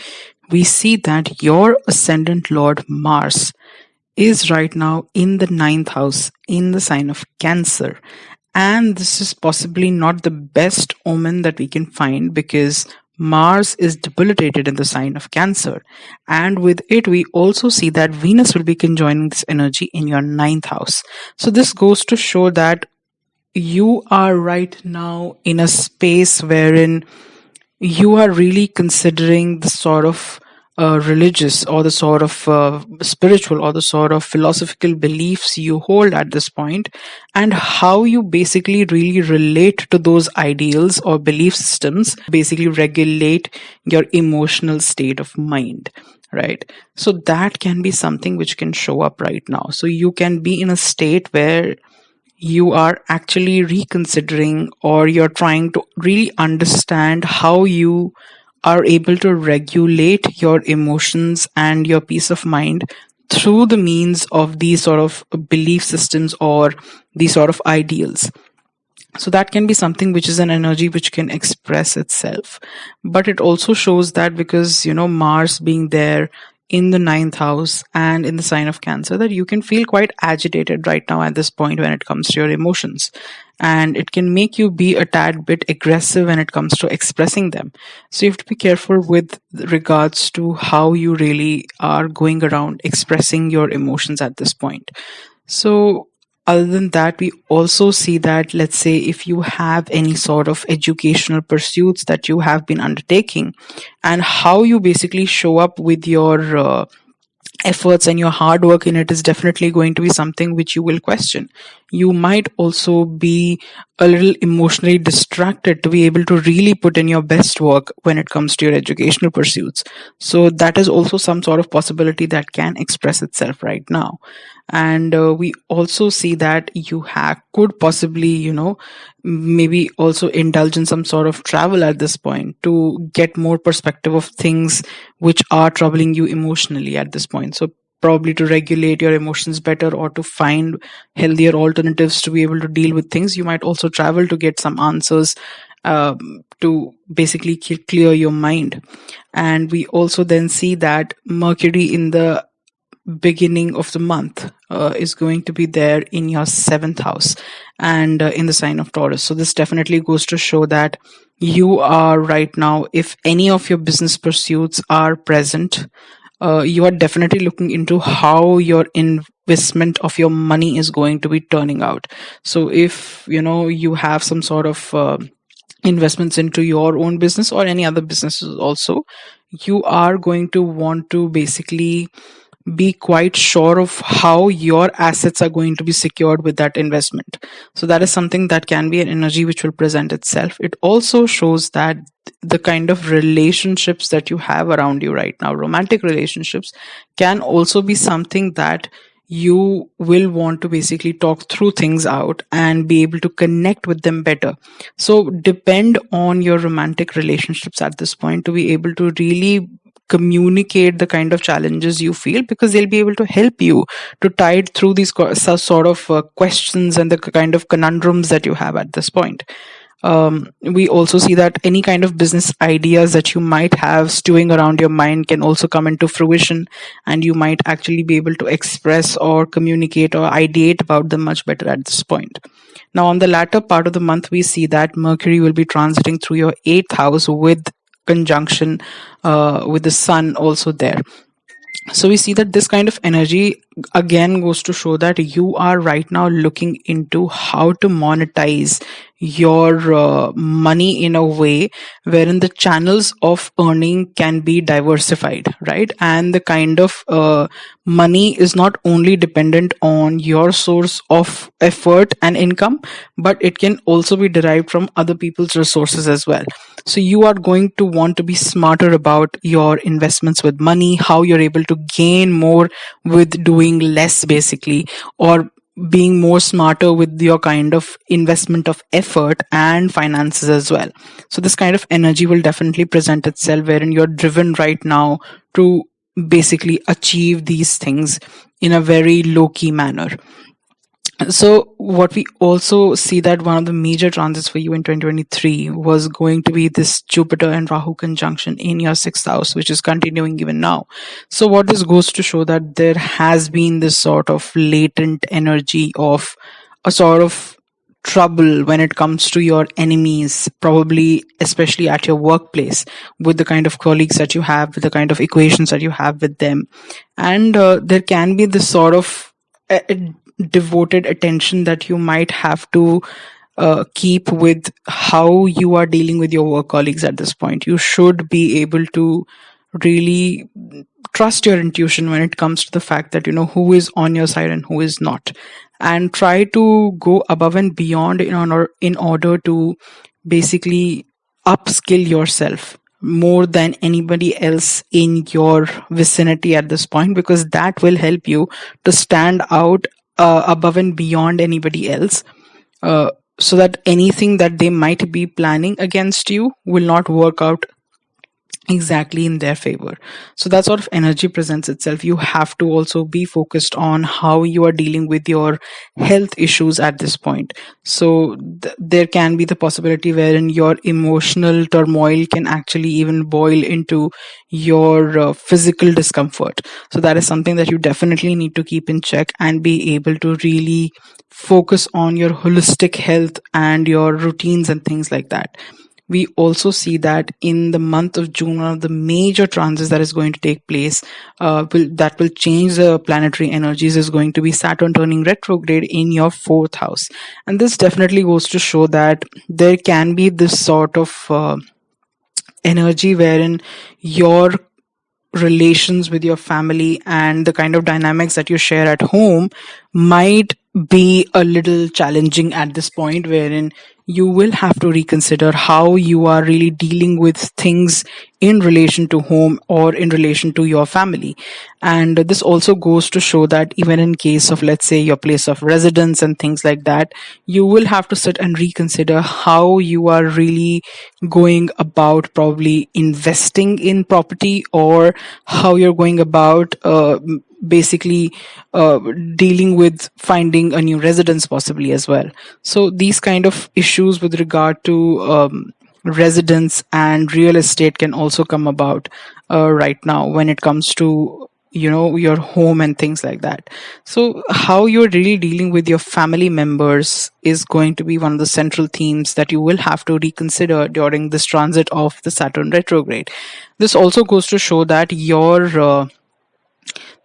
We see that your ascendant lord Mars is right now in the 9th house in the sign of Cancer. And this is possibly not the best omen that we can find, because Mars is debilitated in the sign of Cancer. And with it, we also see that Venus will be conjoining this energy in your 9th house. So this goes to show that you are right now in a space wherein you are really considering the sort of religious or the sort of spiritual or the sort of philosophical beliefs you hold at this point, and how you basically really relate to those ideals or belief systems basically regulate your emotional state of mind, right? So that can be something which can show up right now. So you can be in a state where you are actually reconsidering, or you're trying to really understand how you are able to regulate your emotions and your peace of mind through the means of these sort of belief systems or these sort of ideals. So that can be something which is an energy which can express itself. But it also shows that because, Mars being there in the 9th house and in the sign of Cancer, that you can feel quite agitated right now at this point when it comes to your emotions. And it can make you be a tad bit aggressive when it comes to expressing them. So you have to be careful with regards to how you really are going around expressing your emotions at this point. So other than that, we also see that, let's say, if you have any sort of educational pursuits that you have been undertaking, and how you basically show up with your efforts and your hard work in it is definitely going to be something which you will question. You might also be a little emotionally distracted to be able to really put in your best work when it comes to your educational pursuits. So that is also some sort of possibility that can express itself right now. And we also see that you could possibly, maybe also indulge in some sort of travel at this point to get more perspective of things which are troubling you emotionally at this point. So probably to regulate your emotions better, or to find healthier alternatives to be able to deal with things, you might also travel to get some answers to basically clear your mind. And we also then see that Mercury in the beginning of the month is going to be there in your 7th house and in the sign of Taurus. So this definitely goes to show that you are right now, if any of your business pursuits are present, you are definitely looking into how your investment of your money is going to be turning out. So if you have some sort of investments into your own business or any other businesses also, you are going to want to basically be quite sure of how your assets are going to be secured with that investment. So that is something that can be an energy which will present itself. It also shows that the kind of relationships that you have around you right now, romantic relationships, can also be something that you will want to basically talk through things out and be able to connect with them better. So depend on your romantic relationships at this point to be able to really communicate the kind of challenges you feel, because they'll be able to help you to tide through these sort of questions and the kind of conundrums that you have at this point. We also see that any kind of business ideas that you might have stewing around your mind can also come into fruition, and you might actually be able to express or communicate or ideate about them much better at this point. Now, on the latter part of the month, we see that Mercury will be transiting through your 8th house with conjunction with the sun also there. So we see that this kind of energy again goes to show that you are right now looking into how to monetize your money in a way wherein the channels of earning can be diversified, right? And the kind of money is not only dependent on your source of effort and income, but it can also be derived from other people's resources as well. So you are going to want to be smarter about your investments with money, how you're able to gain more with doing less basically, or being more smarter with your kind of investment of effort and finances as well. So this kind of energy will definitely present itself wherein you're driven right now to basically achieve these things in a very low key manner. So what we also see that one of the major transits for you in 2023 was going to be this Jupiter and Rahu conjunction in your sixth house, which is continuing even now. So what this goes to show that there has been this sort of latent energy of a sort of trouble when it comes to your enemies, probably especially at your workplace, with the kind of colleagues that you have, with the kind of equations that you have with them. And there can be this sort of devoted attention that you might have to keep with how you are dealing with your work colleagues at this point. You should be able to really trust your intuition when it comes to the fact that you know who is on your side and who is not, and try to go above and beyond in order to basically upskill yourself more than anybody else in your vicinity at this point, because that will help you to stand out above and beyond anybody else, so that anything that they might be planning against you will not work out exactly in their favor. So that sort of energy presents itself. You have to also be focused on how you are dealing with your health issues at this point. So there can be the possibility wherein your emotional turmoil can actually even boil into your physical discomfort. So that is something that you definitely need to keep in check and be able to really focus on your holistic health and your routines and things like that. We also see that in the month of June, one of the major transits that is going to take place, that will change the planetary energies, is going to be Saturn turning retrograde in your fourth house. And this definitely goes to show that there can be this sort of energy wherein your relations with your family and the kind of dynamics that you share at home might be a little challenging at this point, wherein you will have to reconsider how you are really dealing with things in relation to home or in relation to your family. And this also goes to show that even in case of, let's say, your place of residence and things like that, you will have to sit and reconsider how you are really going about probably investing in property, or how you're going about basically dealing with finding a new residence possibly as well. So these kind of issues with regard to residence and real estate can also come about right now when it comes to your home and things like that. So how you're really dealing with your family members is going to be one of the central themes that you will have to reconsider during this transit of the Saturn retrograde. This also goes to show that your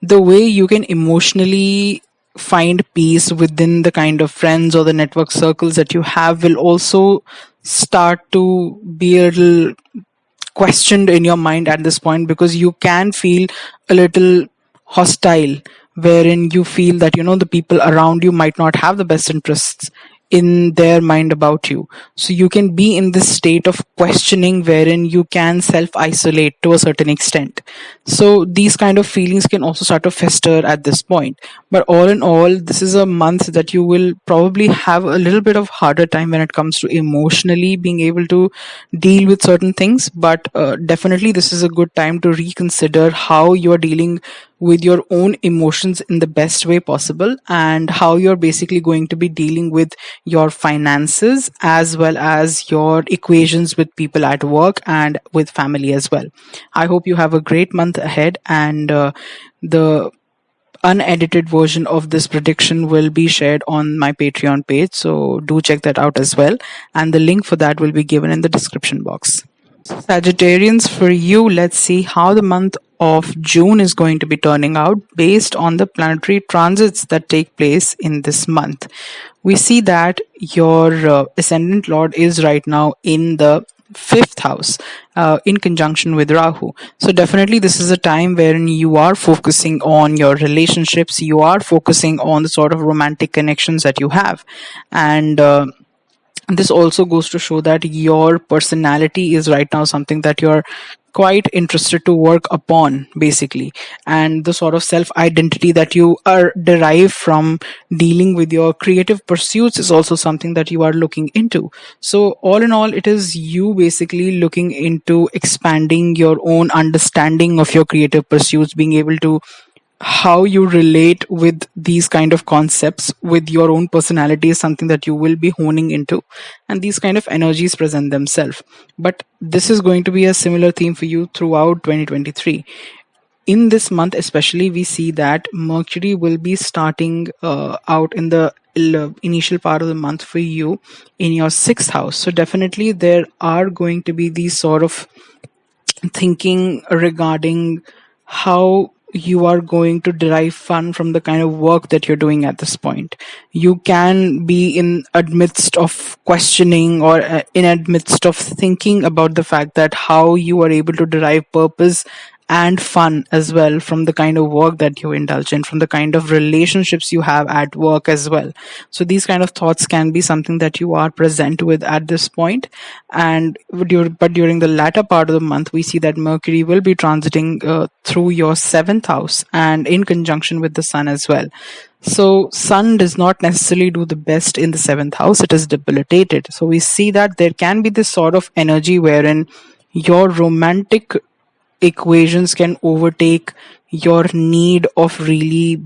the way you can emotionally find peace within the kind of friends or the network circles that you have will also start to be a little questioned in your mind at this point, because you can feel a little hostile, wherein you feel that the people around you might not have the best interests in their mind about you. So you can be in this state of questioning wherein you can self-isolate to a certain extent. So these kind of feelings can also start to fester at this point. But all in all, this is a month that you will probably have a little bit of harder time when it comes to emotionally being able to deal with certain things. But definitely this is a good time to reconsider how you're dealing with your own emotions in the best way possible, and how you're basically going to be dealing with your finances as well as your equations with people at work and with family as well. I hope you have a great month ahead, and the unedited version of this prediction will be shared on my Patreon page, so do check that out as well, and the link for that will be given in the description box. Sagittarians, for you, let's see how the month of June is going to be turning out based on the planetary transits that take place in this month. We see that your ascendant lord is right now in the fifth house in conjunction with Rahu. So definitely this is a time wherein you are focusing on your relationships, you are focusing on the sort of romantic connections that you have, and this also goes to show that your personality is right now something that you're quite interested to work upon, basically. And the sort of self identity that you are derived from dealing with your creative pursuits is also something that you are looking into. So all in all, it is you basically looking into expanding your own understanding of your creative pursuits, being able to how you relate with these kind of concepts with your own personality is something that you will be honing into, and these kind of energies present themselves. But this is going to be a similar theme for you throughout 2023. In this month especially, we see that Mercury will be starting out in the initial part of the month for you in your sixth house. So definitely there are going to be these sort of thinking regarding how you are going to derive fun from the kind of work that you're doing at this point. You can be in amidst of questioning, or in amidst of thinking about the fact that how you are able to derive purpose and fun as well from the kind of work that you indulge in, from the kind of relationships you have at work as well. So these kind of thoughts can be something that you are present with at this point. And but during the latter part of the month, we see that Mercury will be transiting through your seventh house and in conjunction with the Sun as well. So Sun does not necessarily do the best in the seventh house. It is debilitated. So we see that there can be this sort of energy wherein your romantic equations can overtake your need of really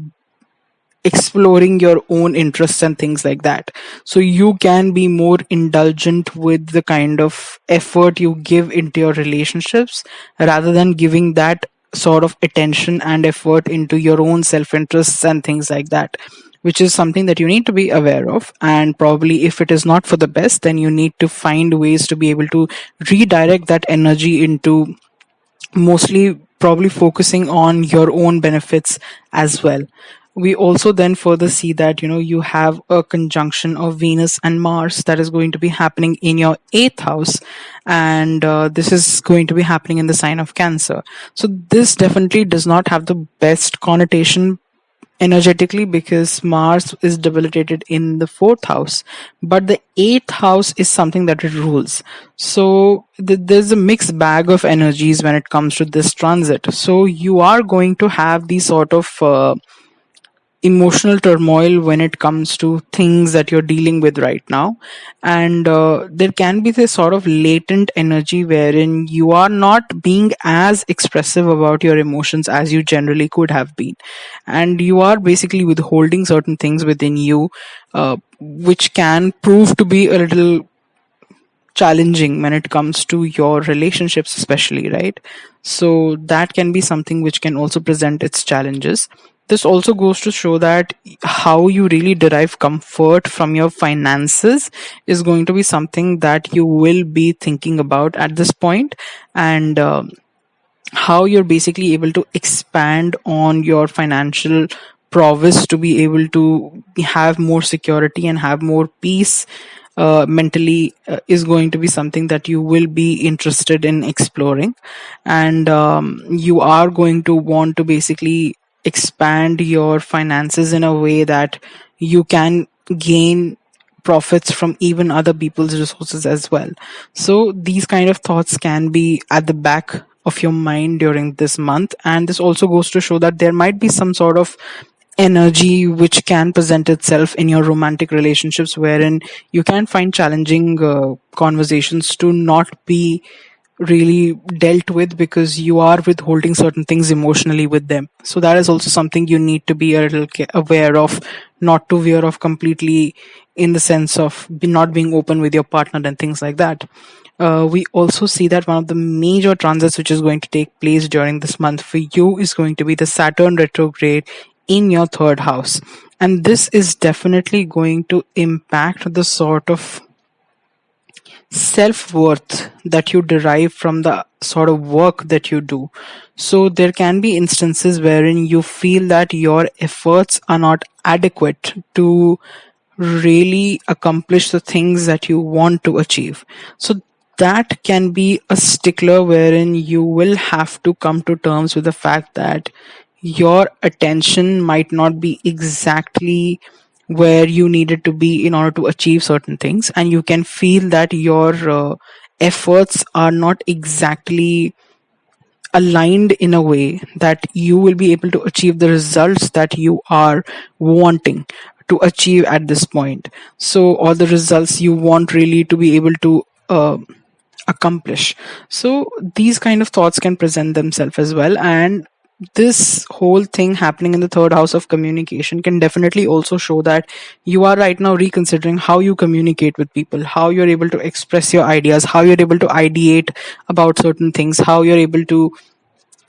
exploring your own interests and things like that. So you can be more indulgent with the kind of effort you give into your relationships rather than giving that sort of attention and effort into your own self-interests and things like that, which is something that you need to be aware of. And probably if it is not for the best, then you need to find ways to be able to redirect that energy into mostly probably focusing on your own benefits as well. We also then further see that you have a conjunction of Venus and Mars that is going to be happening in your eighth house, and this is going to be happening in the sign of Cancer. So this definitely does not have the best connotation energetically because Mars is debilitated in the fourth house, but the eighth house is something that it rules. So there's a mixed bag of energies when it comes to this transit. So you are going to have these sort of emotional turmoil when it comes to things that you're dealing with right now, and there can be this sort of latent energy wherein you are not being as expressive about your emotions as you generally could have been, and you are basically withholding certain things within you, which can prove to be a little challenging when it comes to your relationships especially, right? So that can be something which can also present its challenges. This also goes to show that how you really derive comfort from your finances is going to be something that you will be thinking about at this point, and how you're basically able to expand on your financial prowess to be able to have more security and have more peace mentally is going to be something that you will be interested in exploring. And you are going to want to basically expand your finances in a way that you can gain profits from even other people's resources as well. So these kind of thoughts can be at the back of your mind during this month, and this also goes to show that there might be some sort of energy which can present itself in your romantic relationships wherein you can find challenging conversations to not be really dealt with because you are withholding certain things emotionally with them. So that is also something you need to be a little aware of, not to veer off completely in the sense of not being open with your partner and things like that. We also see that one of the major transits which is going to take place during this month for you is going to be the Saturn retrograde in your third house. And this is definitely going to impact the sort of self-worth that you derive from the sort of work that you do. So there can be instances wherein you feel that your efforts are not adequate to really accomplish the things that you want to achieve. So that can be a stickler wherein you will have to come to terms with the fact that your attention might not be exactly where you needed to be in order to achieve certain things, and you can feel that your efforts are not exactly aligned in a way that you will be able to achieve the results that you are wanting to achieve at this point. So all the results you want really to be able to accomplish. So these kind of thoughts can present themselves as well. And this whole thing happening in the third house of communication can definitely also show that you are right now reconsidering how you communicate with people, how you're able to express your ideas, how you're able to ideate about certain things, how you're able to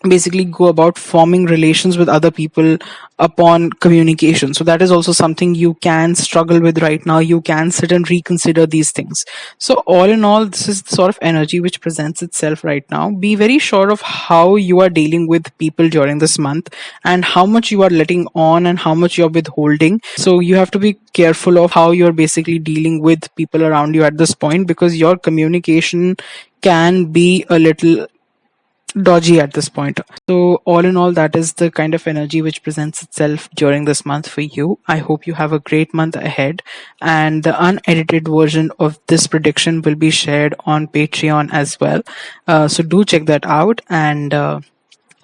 basically go about forming relations with other people upon communication. So that is also something you can struggle with right now. You can sit and reconsider these things. So all in all, this is the sort of energy which presents itself right now. Be very sure of how you are dealing with people during this month, and how much you are letting on and how much you're withholding. So you have to be careful of how you're basically dealing with people around you at this point, because your communication can be a little dodgy at this point. So all in all, that is the kind of energy which presents itself during this month for you. I hope you have a great month ahead, and the unedited version of this prediction will be shared on Patreon as well. So do check that out, and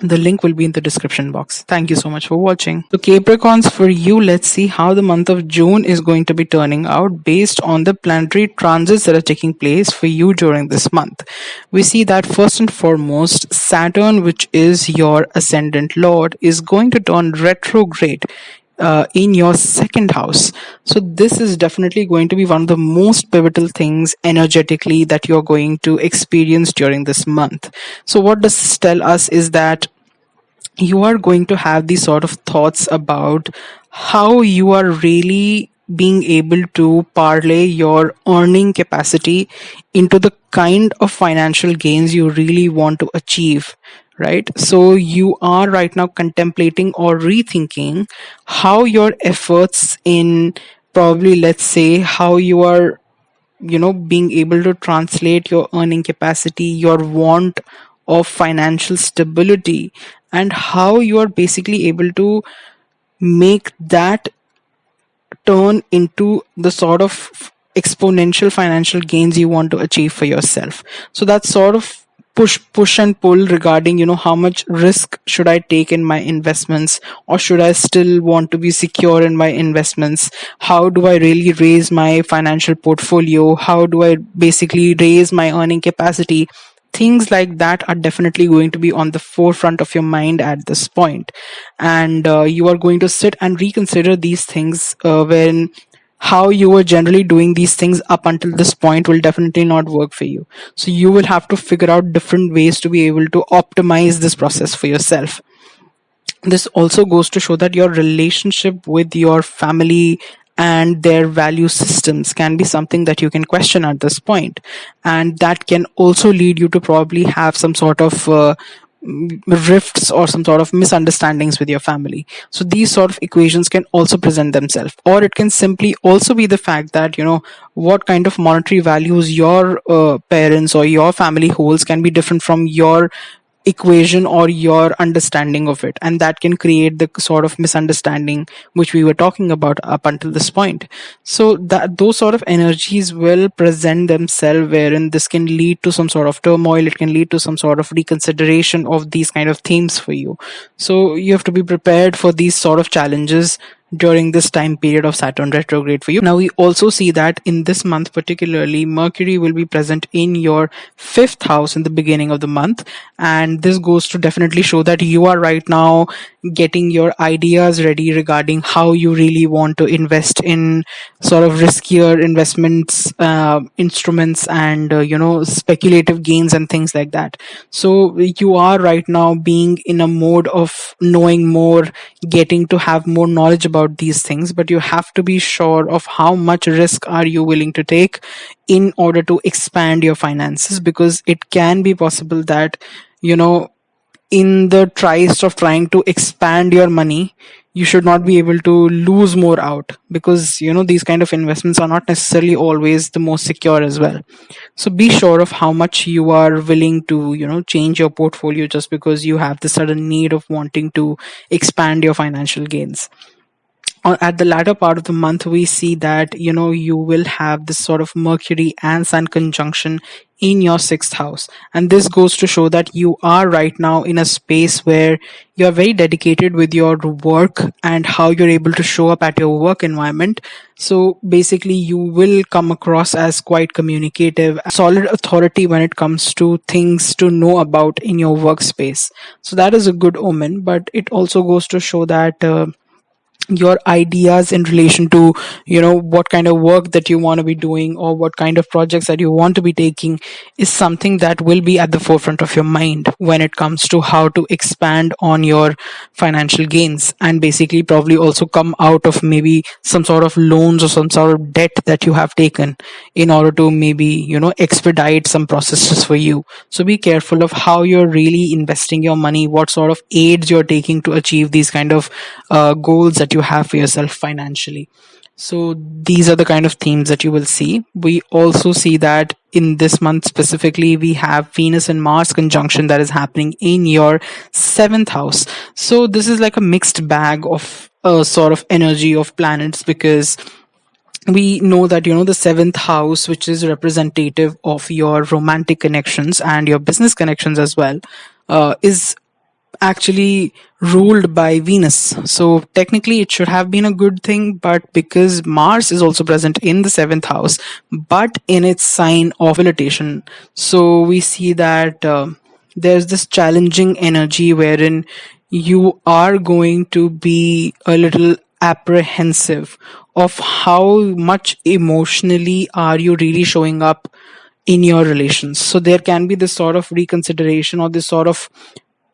the link will be in the description box. Thank you so much for watching. So Capricorns, for you, let's see how the month of June is going to be turning out based on the planetary transits that are taking place for you during this month. We see that first and foremost, Saturn, which is your ascendant lord, is going to turn retrograde in your second house. So this is definitely going to be one of the most pivotal things energetically that you're going to experience during this month. So what does this tell us is that you are going to have these sort of thoughts about how you are really being able to parlay your earning capacity into the kind of financial gains you really want to achieve, right? So you are right now contemplating or rethinking how your efforts in, probably, let's say, how you are being able to translate your earning capacity, your want of financial stability, and how you are basically able to make that turn into the sort of exponential financial gains you want to achieve for yourself. So that's sort of push and pull regarding how much risk should I take in my investments, or should I still want to be secure in my investments? How do I really raise my financial portfolio? How do I basically raise my earning capacity? Things like that are definitely going to be on the forefront of your mind at this point. And you are going to sit and reconsider these things, when how you were generally doing these things up until this point will definitely not work for you. So you will have to figure out different ways to be able to optimize this process for yourself. This also goes to show that your relationship with your family and their value systems can be something that you can question at this point, and that can also lead you to probably have some sort of rifts or some sort of misunderstandings with your family. So these sort of equations can also present themselves, or it can simply also be the fact that what kind of monetary values your parents or your family holds can be different from your equation or your understanding of it, and that can create the sort of misunderstanding which we were talking about up until this point. So that those sort of energies will present themselves, wherein this can lead to some sort of turmoil, it can lead to some sort of reconsideration of these kind of themes for you. So you have to be prepared for these sort of challenges during this time period of Saturn retrograde for you. Now we also see that in this month particularly, Mercury will be present in your fifth house in the beginning of the month, and this goes to definitely show that you are right now getting your ideas ready regarding how you really want to invest in sort of riskier investments, instruments, and speculative gains and things like that. So you are right now being in a mode of knowing more, getting to have more knowledge about these things, but you have to be sure of how much risk are you willing to take in order to expand your finances, because it can be possible that in the tries of trying to expand your money, you should not be able to lose more out, because these kind of investments are not necessarily always the most secure as well. So be sure of how much you are willing to change your portfolio just because you have the sudden need of wanting to expand your financial gains. at the latter part of the month, we see that you will have this sort of Mercury and Sun conjunction in your sixth house, and this goes to show that you are right now in a space where you're very dedicated with your work and how you're able to show up at your work environment. So basically, you will come across as quite communicative, solid authority when it comes to things to know about in your workspace. So that is a good omen, but it also goes to show that your ideas in relation to what kind of work that you want to be doing, or what kind of projects that you want to be taking, is something that will be at the forefront of your mind when it comes to how to expand on your financial gains, and basically probably also come out of maybe some sort of loans or some sort of debt that you have taken in order to maybe expedite some processes for you. So be careful of how you're really investing your money, what sort of aids you're taking to achieve these kind of goals that you have for yourself financially. So these are the kind of themes that you will see. We also see that in this month specifically, we have Venus and Mars conjunction that is happening in your seventh house. So this is like a mixed bag of sort of energy of planets, because we know that the seventh house, which is representative of your romantic connections and your business connections as well, is actually ruled by Venus. So technically it should have been a good thing, but because Mars is also present in the seventh house, but in its sign of habilitation, so we see that there's this challenging energy wherein you are going to be a little apprehensive of how much emotionally are you really showing up in your relations. So there can be this sort of reconsideration, or this sort of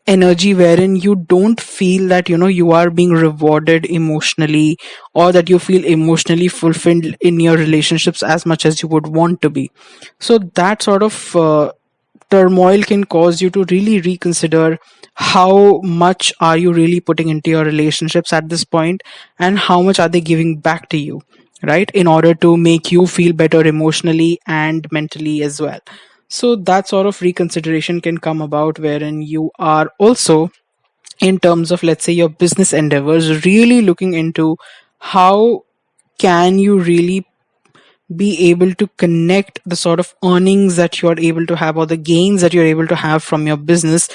energy wherein you don't feel that you are being rewarded emotionally, or that you feel emotionally fulfilled in your relationships as much as you would want to be. So that sort of turmoil can cause you to really reconsider how much are you really putting into your relationships at this point, and how much are they giving back to you, right, in order to make you feel better emotionally and mentally as well. So that sort of reconsideration can come about wherein you are also, in terms of, let's say, your business endeavors, really looking into how can you really be able to connect the sort of earnings that you are able to have, or the gains that you're able to have from your business,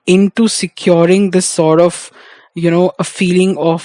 into securing this sort of a feeling of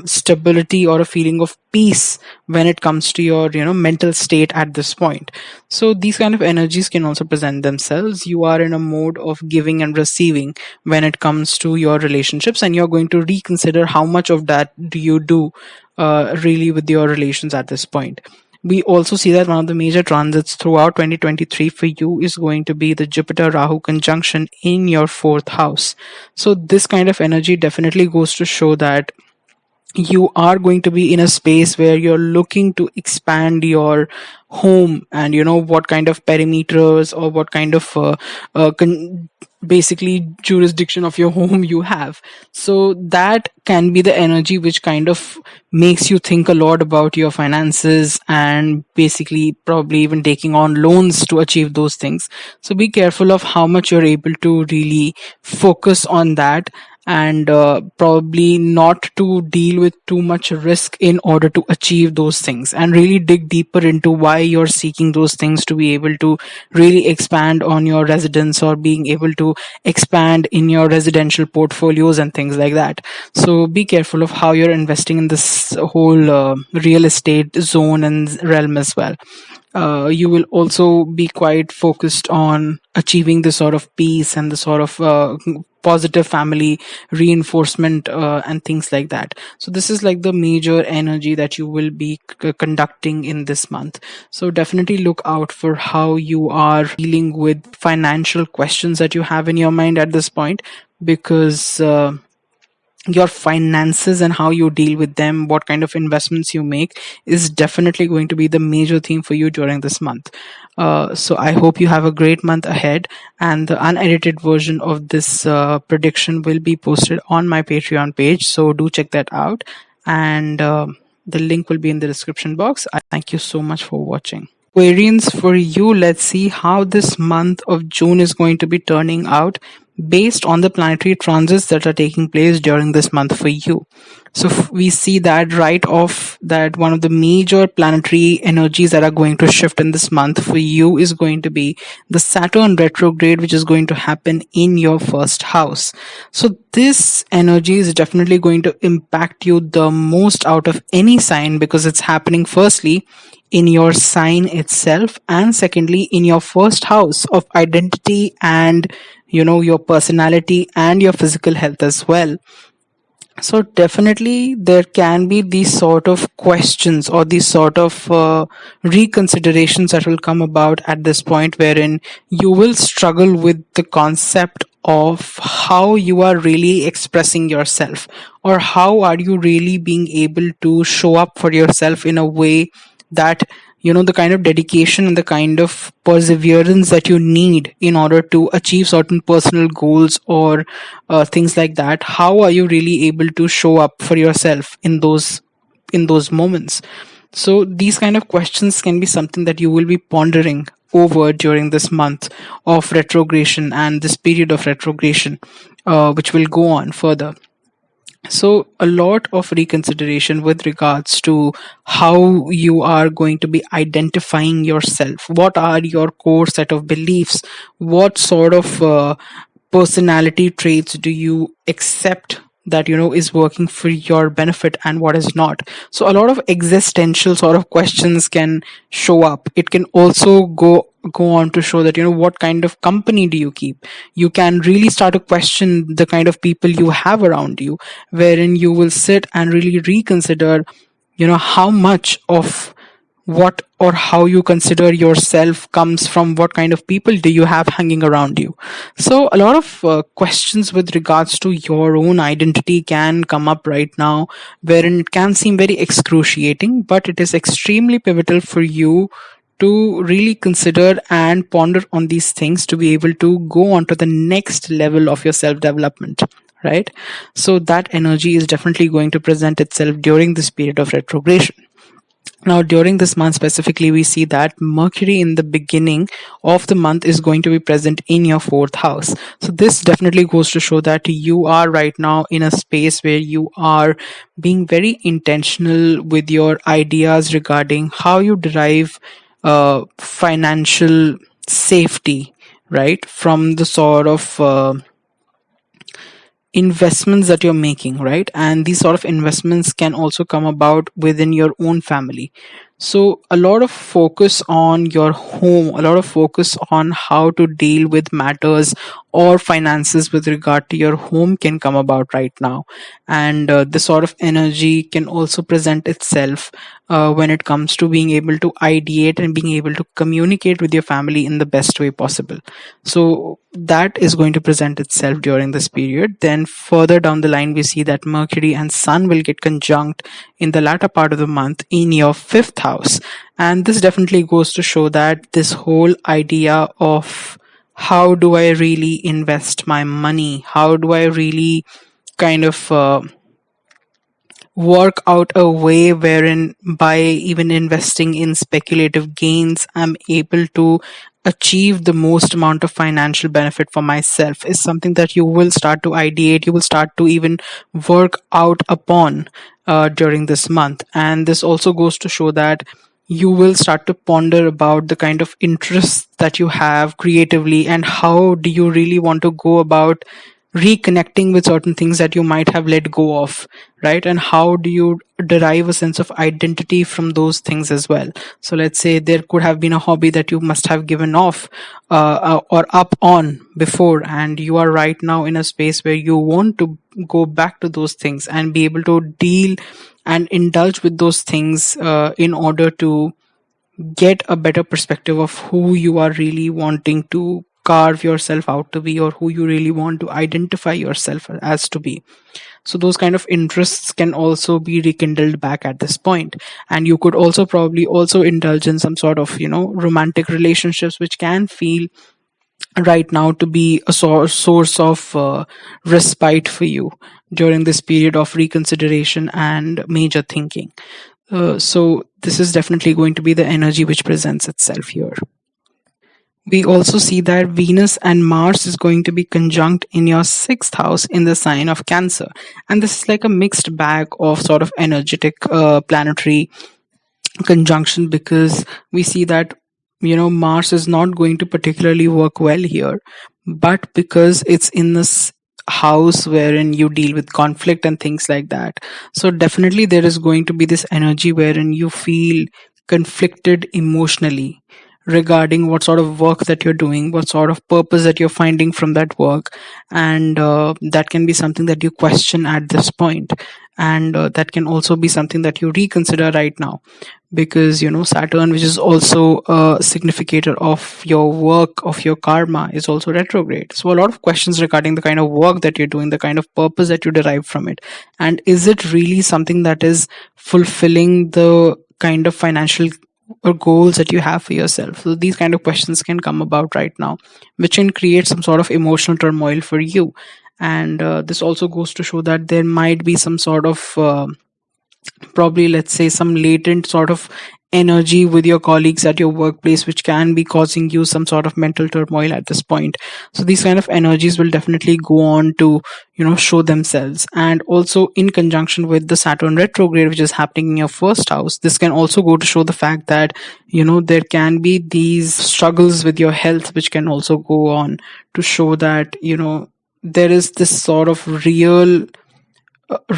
stability, or a feeling of peace when it comes to your mental state at this point. So these kind of energies can also present themselves. You are in a mode of giving and receiving when it comes to your relationships, and you're going to reconsider how much of that do you do really with your relations at this point. We also see that one of the major transits throughout 2023 for you is going to be the Jupiter Rahu conjunction in your fourth house. So this kind of energy definitely goes to show that you are going to be in a space where you're looking to expand your home, and what kind of perimeters, or what kind of basically jurisdiction of your home you have. So that can be the energy which kind of makes you think a lot about your finances, and basically probably even taking on loans to achieve those things. So be careful of how much you're able to really focus on that, and probably not to deal with too much risk in order to achieve those things, and really dig deeper into why you're seeking those things, to be able to really expand on your residence, or being able to expand in your residential portfolios and things like that. So be careful of how you're investing in this whole real estate zone and realm as well. You will also be quite focused on achieving the sort of peace and the sort of positive family reinforcement and things like that. So this is like the major energy that you will be conducting in this month. So definitely look out for how you are dealing with financial questions that you have in your mind at this point, because your finances and how you deal with them, what kind of investments you make, is definitely going to be the major theme for you during this month. So I hope you have a great month ahead, and the unedited version of this prediction will be posted on my Patreon page. So do check that out, and the link will be in the description box. I thank you so much for watching. Aquarians, for you, let's see how this month of June is going to be turning out. based on the planetary transits that are taking place during this month for you. So we see that right off that one of the major planetary energies that are going to shift in this month for you is going to be the Saturn retrograde, which is going to happen in your first house. So this energy is definitely going to impact you the most out of any sign, because it's happening firstly in your sign itself, and secondly in your first house of identity and your personality and your physical health as well. So definitely there can be these sort of questions or these sort of reconsiderations that will come about at this point, wherein you will struggle with the concept of how you are really expressing yourself, or how are you really being able to show up for yourself in a way that the kind of dedication and the kind of perseverance that you need in order to achieve certain personal goals, or things like that. How are you really able to show up for yourself in those moments? So these kind of questions can be something that you will be pondering over during this month of retrogression and this period of retrogression, which will go on further. So, a lot of reconsideration with regards to how you are going to be identifying yourself. What are your core set of beliefs? What sort of personality traits do you accept that is working for your benefit, and what is not? So a lot of existential sort of questions can show up. It can also go on to show that what kind of company do you keep. You can really start to question the kind of people you have around you, wherein you will sit and really reconsider how much of what or how you consider yourself comes from what kind of people do you have hanging around you. So a lot of questions with regards to your own identity can come up right now, wherein it can seem very excruciating, but it is extremely pivotal for you to really consider and ponder on these things to be able to go on to the next level of your self development, right? So that energy is definitely going to present itself during this period of retrogression. Now, during this month specifically, we see that Mercury in the beginning of the month is going to be present in your fourth house. So this definitely goes to show that you are right now in a space where you are being very intentional with your ideas regarding how you derive financial safety, right, from the sort of investments that you're making, right? And these sort of investments can also come about within your own family. So a lot of focus on your home, a lot of focus on how to deal with matters or finances with regard to your home can come about right now. And this sort of energy can also present itself when it comes to being able to ideate and being able to communicate with your family in the best way possible. So that is going to present itself during this period. Then further down the line, we see that Mercury and Sun will get conjunct in the latter part of the month in your fifth house. And this definitely goes to show that this whole idea of how do I really invest my money? How do I really kind of work out a way wherein by even investing in speculative gains, I'm able to achieve the most amount of financial benefit for myself, is something that you will start to ideate, you will start to even work out upon during this month. And this also goes to show that you will start to ponder about the kind of interests that you have creatively, and how do you really want to go about reconnecting with certain things that you might have let go of, right? And how do you derive a sense of identity from those things as well? So let's say there could have been a hobby that you must have given off or up on before, and you are right now in a space where you want to go back to those things and be able to deal and indulge with those things in order to get a better perspective of who you are really wanting to carve yourself out to be, or who you really want to identify yourself as to be. So those kind of interests can also be rekindled back at this point. And you could also probably also indulge in some sort of romantic relationships, which can feel right now to be a source of respite for you during this period of reconsideration and major thinking. So this is definitely going to be the energy which presents itself here. We also see that Venus and Mars is going to be conjunct in your sixth house in the sign of Cancer. And this is like a mixed bag of sort of energetic planetary conjunction, because we see that Mars is not going to particularly work well here, but because it's in this house wherein you deal with conflict and things like that, so definitely there is going to be this energy wherein you feel conflicted emotionally regarding what sort of work that you're doing, what sort of purpose that you're finding from that work. And that can be something that you question at this point, and that can also be something that you reconsider right now, because Saturn, which is also a significator of your work, of your karma, is also retrograde. So a lot of questions regarding the kind of work that you're doing, the kind of purpose that you derive from it, and is it really something that is fulfilling the kind of financial or goals that you have for yourself. So these kind of questions can come about right now, which can create some sort of emotional turmoil for you. And this also goes to show that there might be some sort of probably, let's say, some latent sort of energy with your colleagues at your workplace, which can be causing you some sort of mental turmoil at this point. So these kind of energies will definitely go on to show themselves. And also in conjunction with the Saturn retrograde, which is happening in your first house, this can also go to show the fact that there can be these struggles with your health, which can also go on to show that there is this sort of real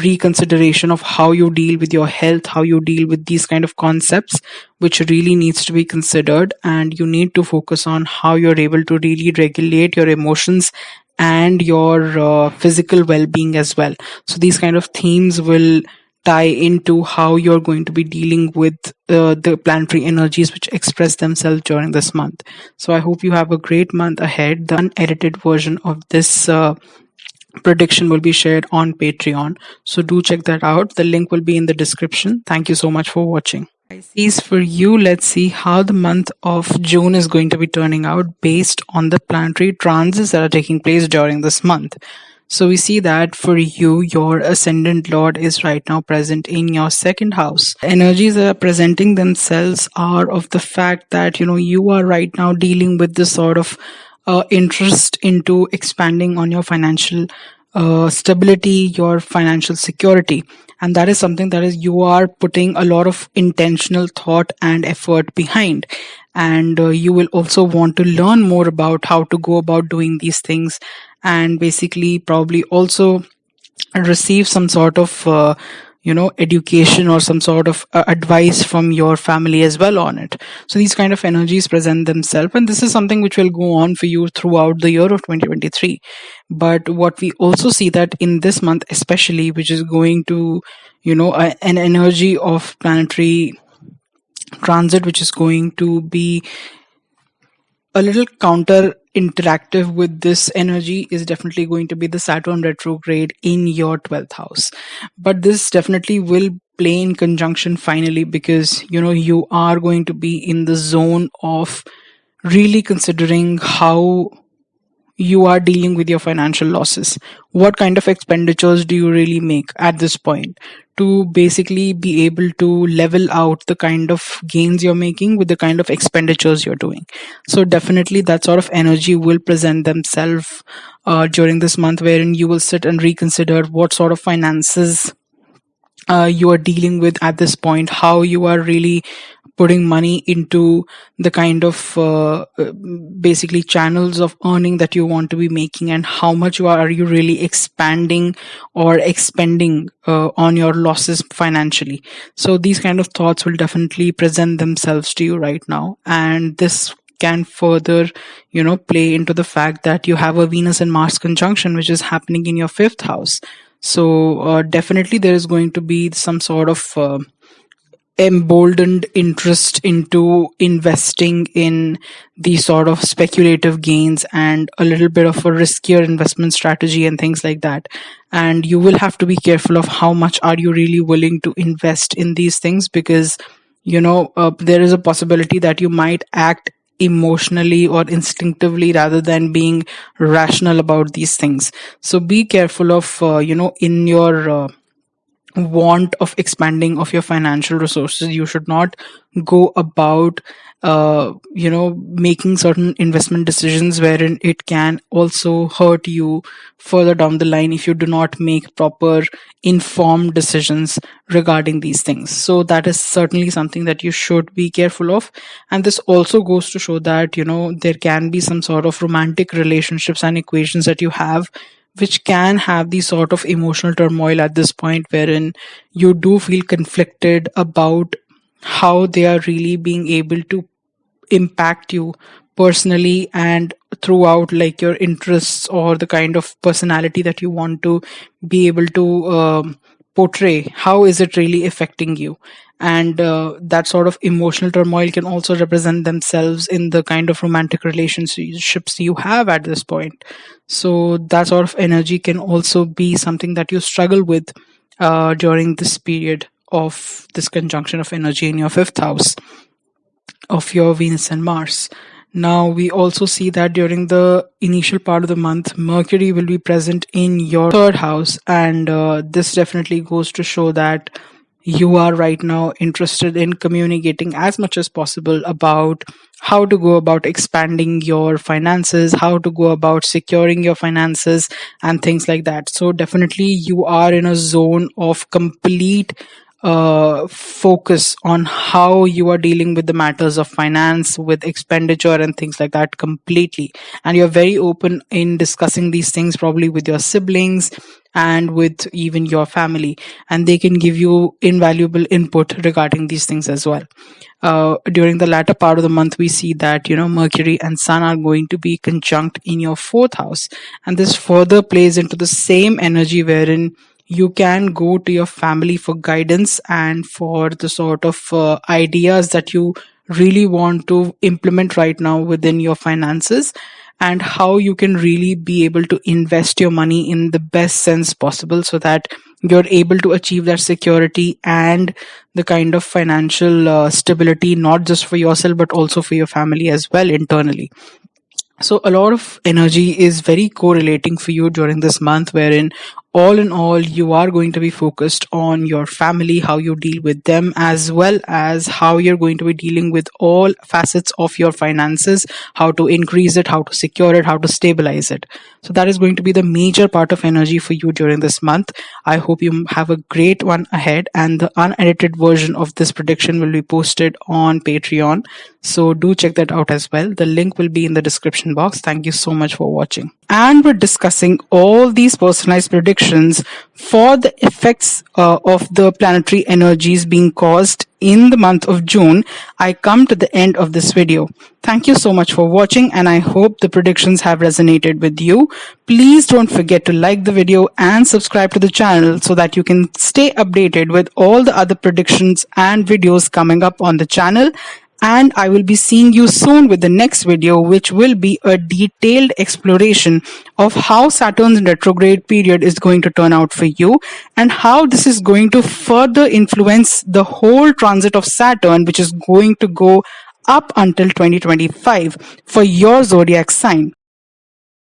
reconsideration of how you deal with your health, how you deal with these kind of concepts, which really needs to be considered. And you need to focus on how you're able to really regulate your emotions and your physical well-being as well. So these kind of themes will tie into how you're going to be dealing with the planetary energies which express themselves during this month. So I hope you have a great month ahead. The unedited version of this prediction will be shared on Patreon, so do check that out. The link will be in the description. Thank you so much for watching. Pisces, for you, let's see how the month of June is going to be turning out based on the planetary transits that are taking place during this month. So we see that for you, your ascendant lord is right now present in your second house. Energies that are presenting themselves are of the fact that you are right now dealing with this sort of interest into expanding on your financial stability, your financial security. And that is something that is you are putting a lot of intentional thought and effort behind. And you will also want to learn more about how to go about doing these things, and basically probably also receive some sort of education or some sort of advice from your family as well on it. So these kind of energies present themselves, and this is something which will go on for you throughout the year of 2023. But what we also see that in this month especially, which is going to an energy of planetary transit, which is going to be a little counter interactive with this energy, is definitely going to be the Saturn retrograde in your 12th house. But this definitely will play in conjunction finally, because you are going to be in the zone of really considering how you are dealing with your financial losses. What kind of expenditures do you really make at this point to basically be able to level out the kind of gains you're making with the kind of expenditures you're doing? So definitely that sort of energy will present themselves during this month, wherein you will sit and reconsider what sort of finances you are dealing with at this point, how you are really putting money into the kind of basically channels of earning that you want to be making, and how much are you really expanding or expending on your losses financially. So these kind of thoughts will definitely present themselves to you right now, and this can further play into the fact that you have a Venus and Mars conjunction which is happening in your fifth house. So definitely there is going to be some sort of emboldened interest into investing in these sort of speculative gains and a little bit of a riskier investment strategy and things like that. And you will have to be careful of how much are you really willing to invest in these things, because there is a possibility that you might act emotionally or instinctively rather than being rational about these things. So be careful of in your want of expanding of your financial resources. You should not go about making certain investment decisions wherein it can also hurt you further down the line if you do not make proper informed decisions regarding these things. So that is certainly something that you should be careful of. And this also goes to show that there can be some sort of romantic relationships and equations that you have, which can have the sort of emotional turmoil at this point, wherein you do feel conflicted about how they are really being able to impact you personally and throughout, like your interests or the kind of personality that you want to be able to portray. How is it really affecting you? And that sort of emotional turmoil can also represent themselves in the kind of romantic relationships you have at this point. So that sort of energy can also be something that you struggle with during this period of this conjunction of energy in your fifth house of your Venus and Mars. Now, we also see that during the initial part of the month, Mercury will be present in your third house, and this definitely goes to show that you are right now interested in communicating as much as possible about how to go about expanding your finances, how to go about securing your finances, and things like that. So, definitely, you are in a zone of complete focus on how you are dealing with the matters of finance, with expenditure and things like that completely. And you're very open in discussing these things probably with your siblings and with even your family, and they can give you invaluable input regarding these things as well. During the latter part of the month, we see that Mercury and Sun are going to be conjunct in your fourth house, and this further plays into the same energy wherein you can go to your family for guidance and for the sort of ideas that you really want to implement right now within your finances, and how you can really be able to invest your money in the best sense possible so that you're able to achieve that security and the kind of financial stability, not just for yourself but also for your family as well internally. So a lot of energy is very correlating for you during this month, wherein all in all, you are going to be focused on your family, how you deal with them, as well as how you're going to be dealing with all facets of your finances, how to increase it, how to secure it, how to stabilize it. So that is going to be the major part of energy for you during this month. I hope you have a great one ahead, and the unedited version of this prediction will be posted on Patreon. So do check that out as well. The link will be in the description box. Thank you so much for watching. And we're discussing all these personalized predictions for the effects of the planetary energies being caused in the month of June. I come to the end of this video. Thank you so much for watching, and I hope the predictions have resonated with you. Please don't forget to like the video and subscribe to the channel so that you can stay updated with all the other predictions and videos coming up on the channel. And I will be seeing you soon with the next video, which will be a detailed exploration of how Saturn's retrograde period is going to turn out for you, and how this is going to further influence the whole transit of Saturn, which is going to go up until 2025 for your zodiac sign.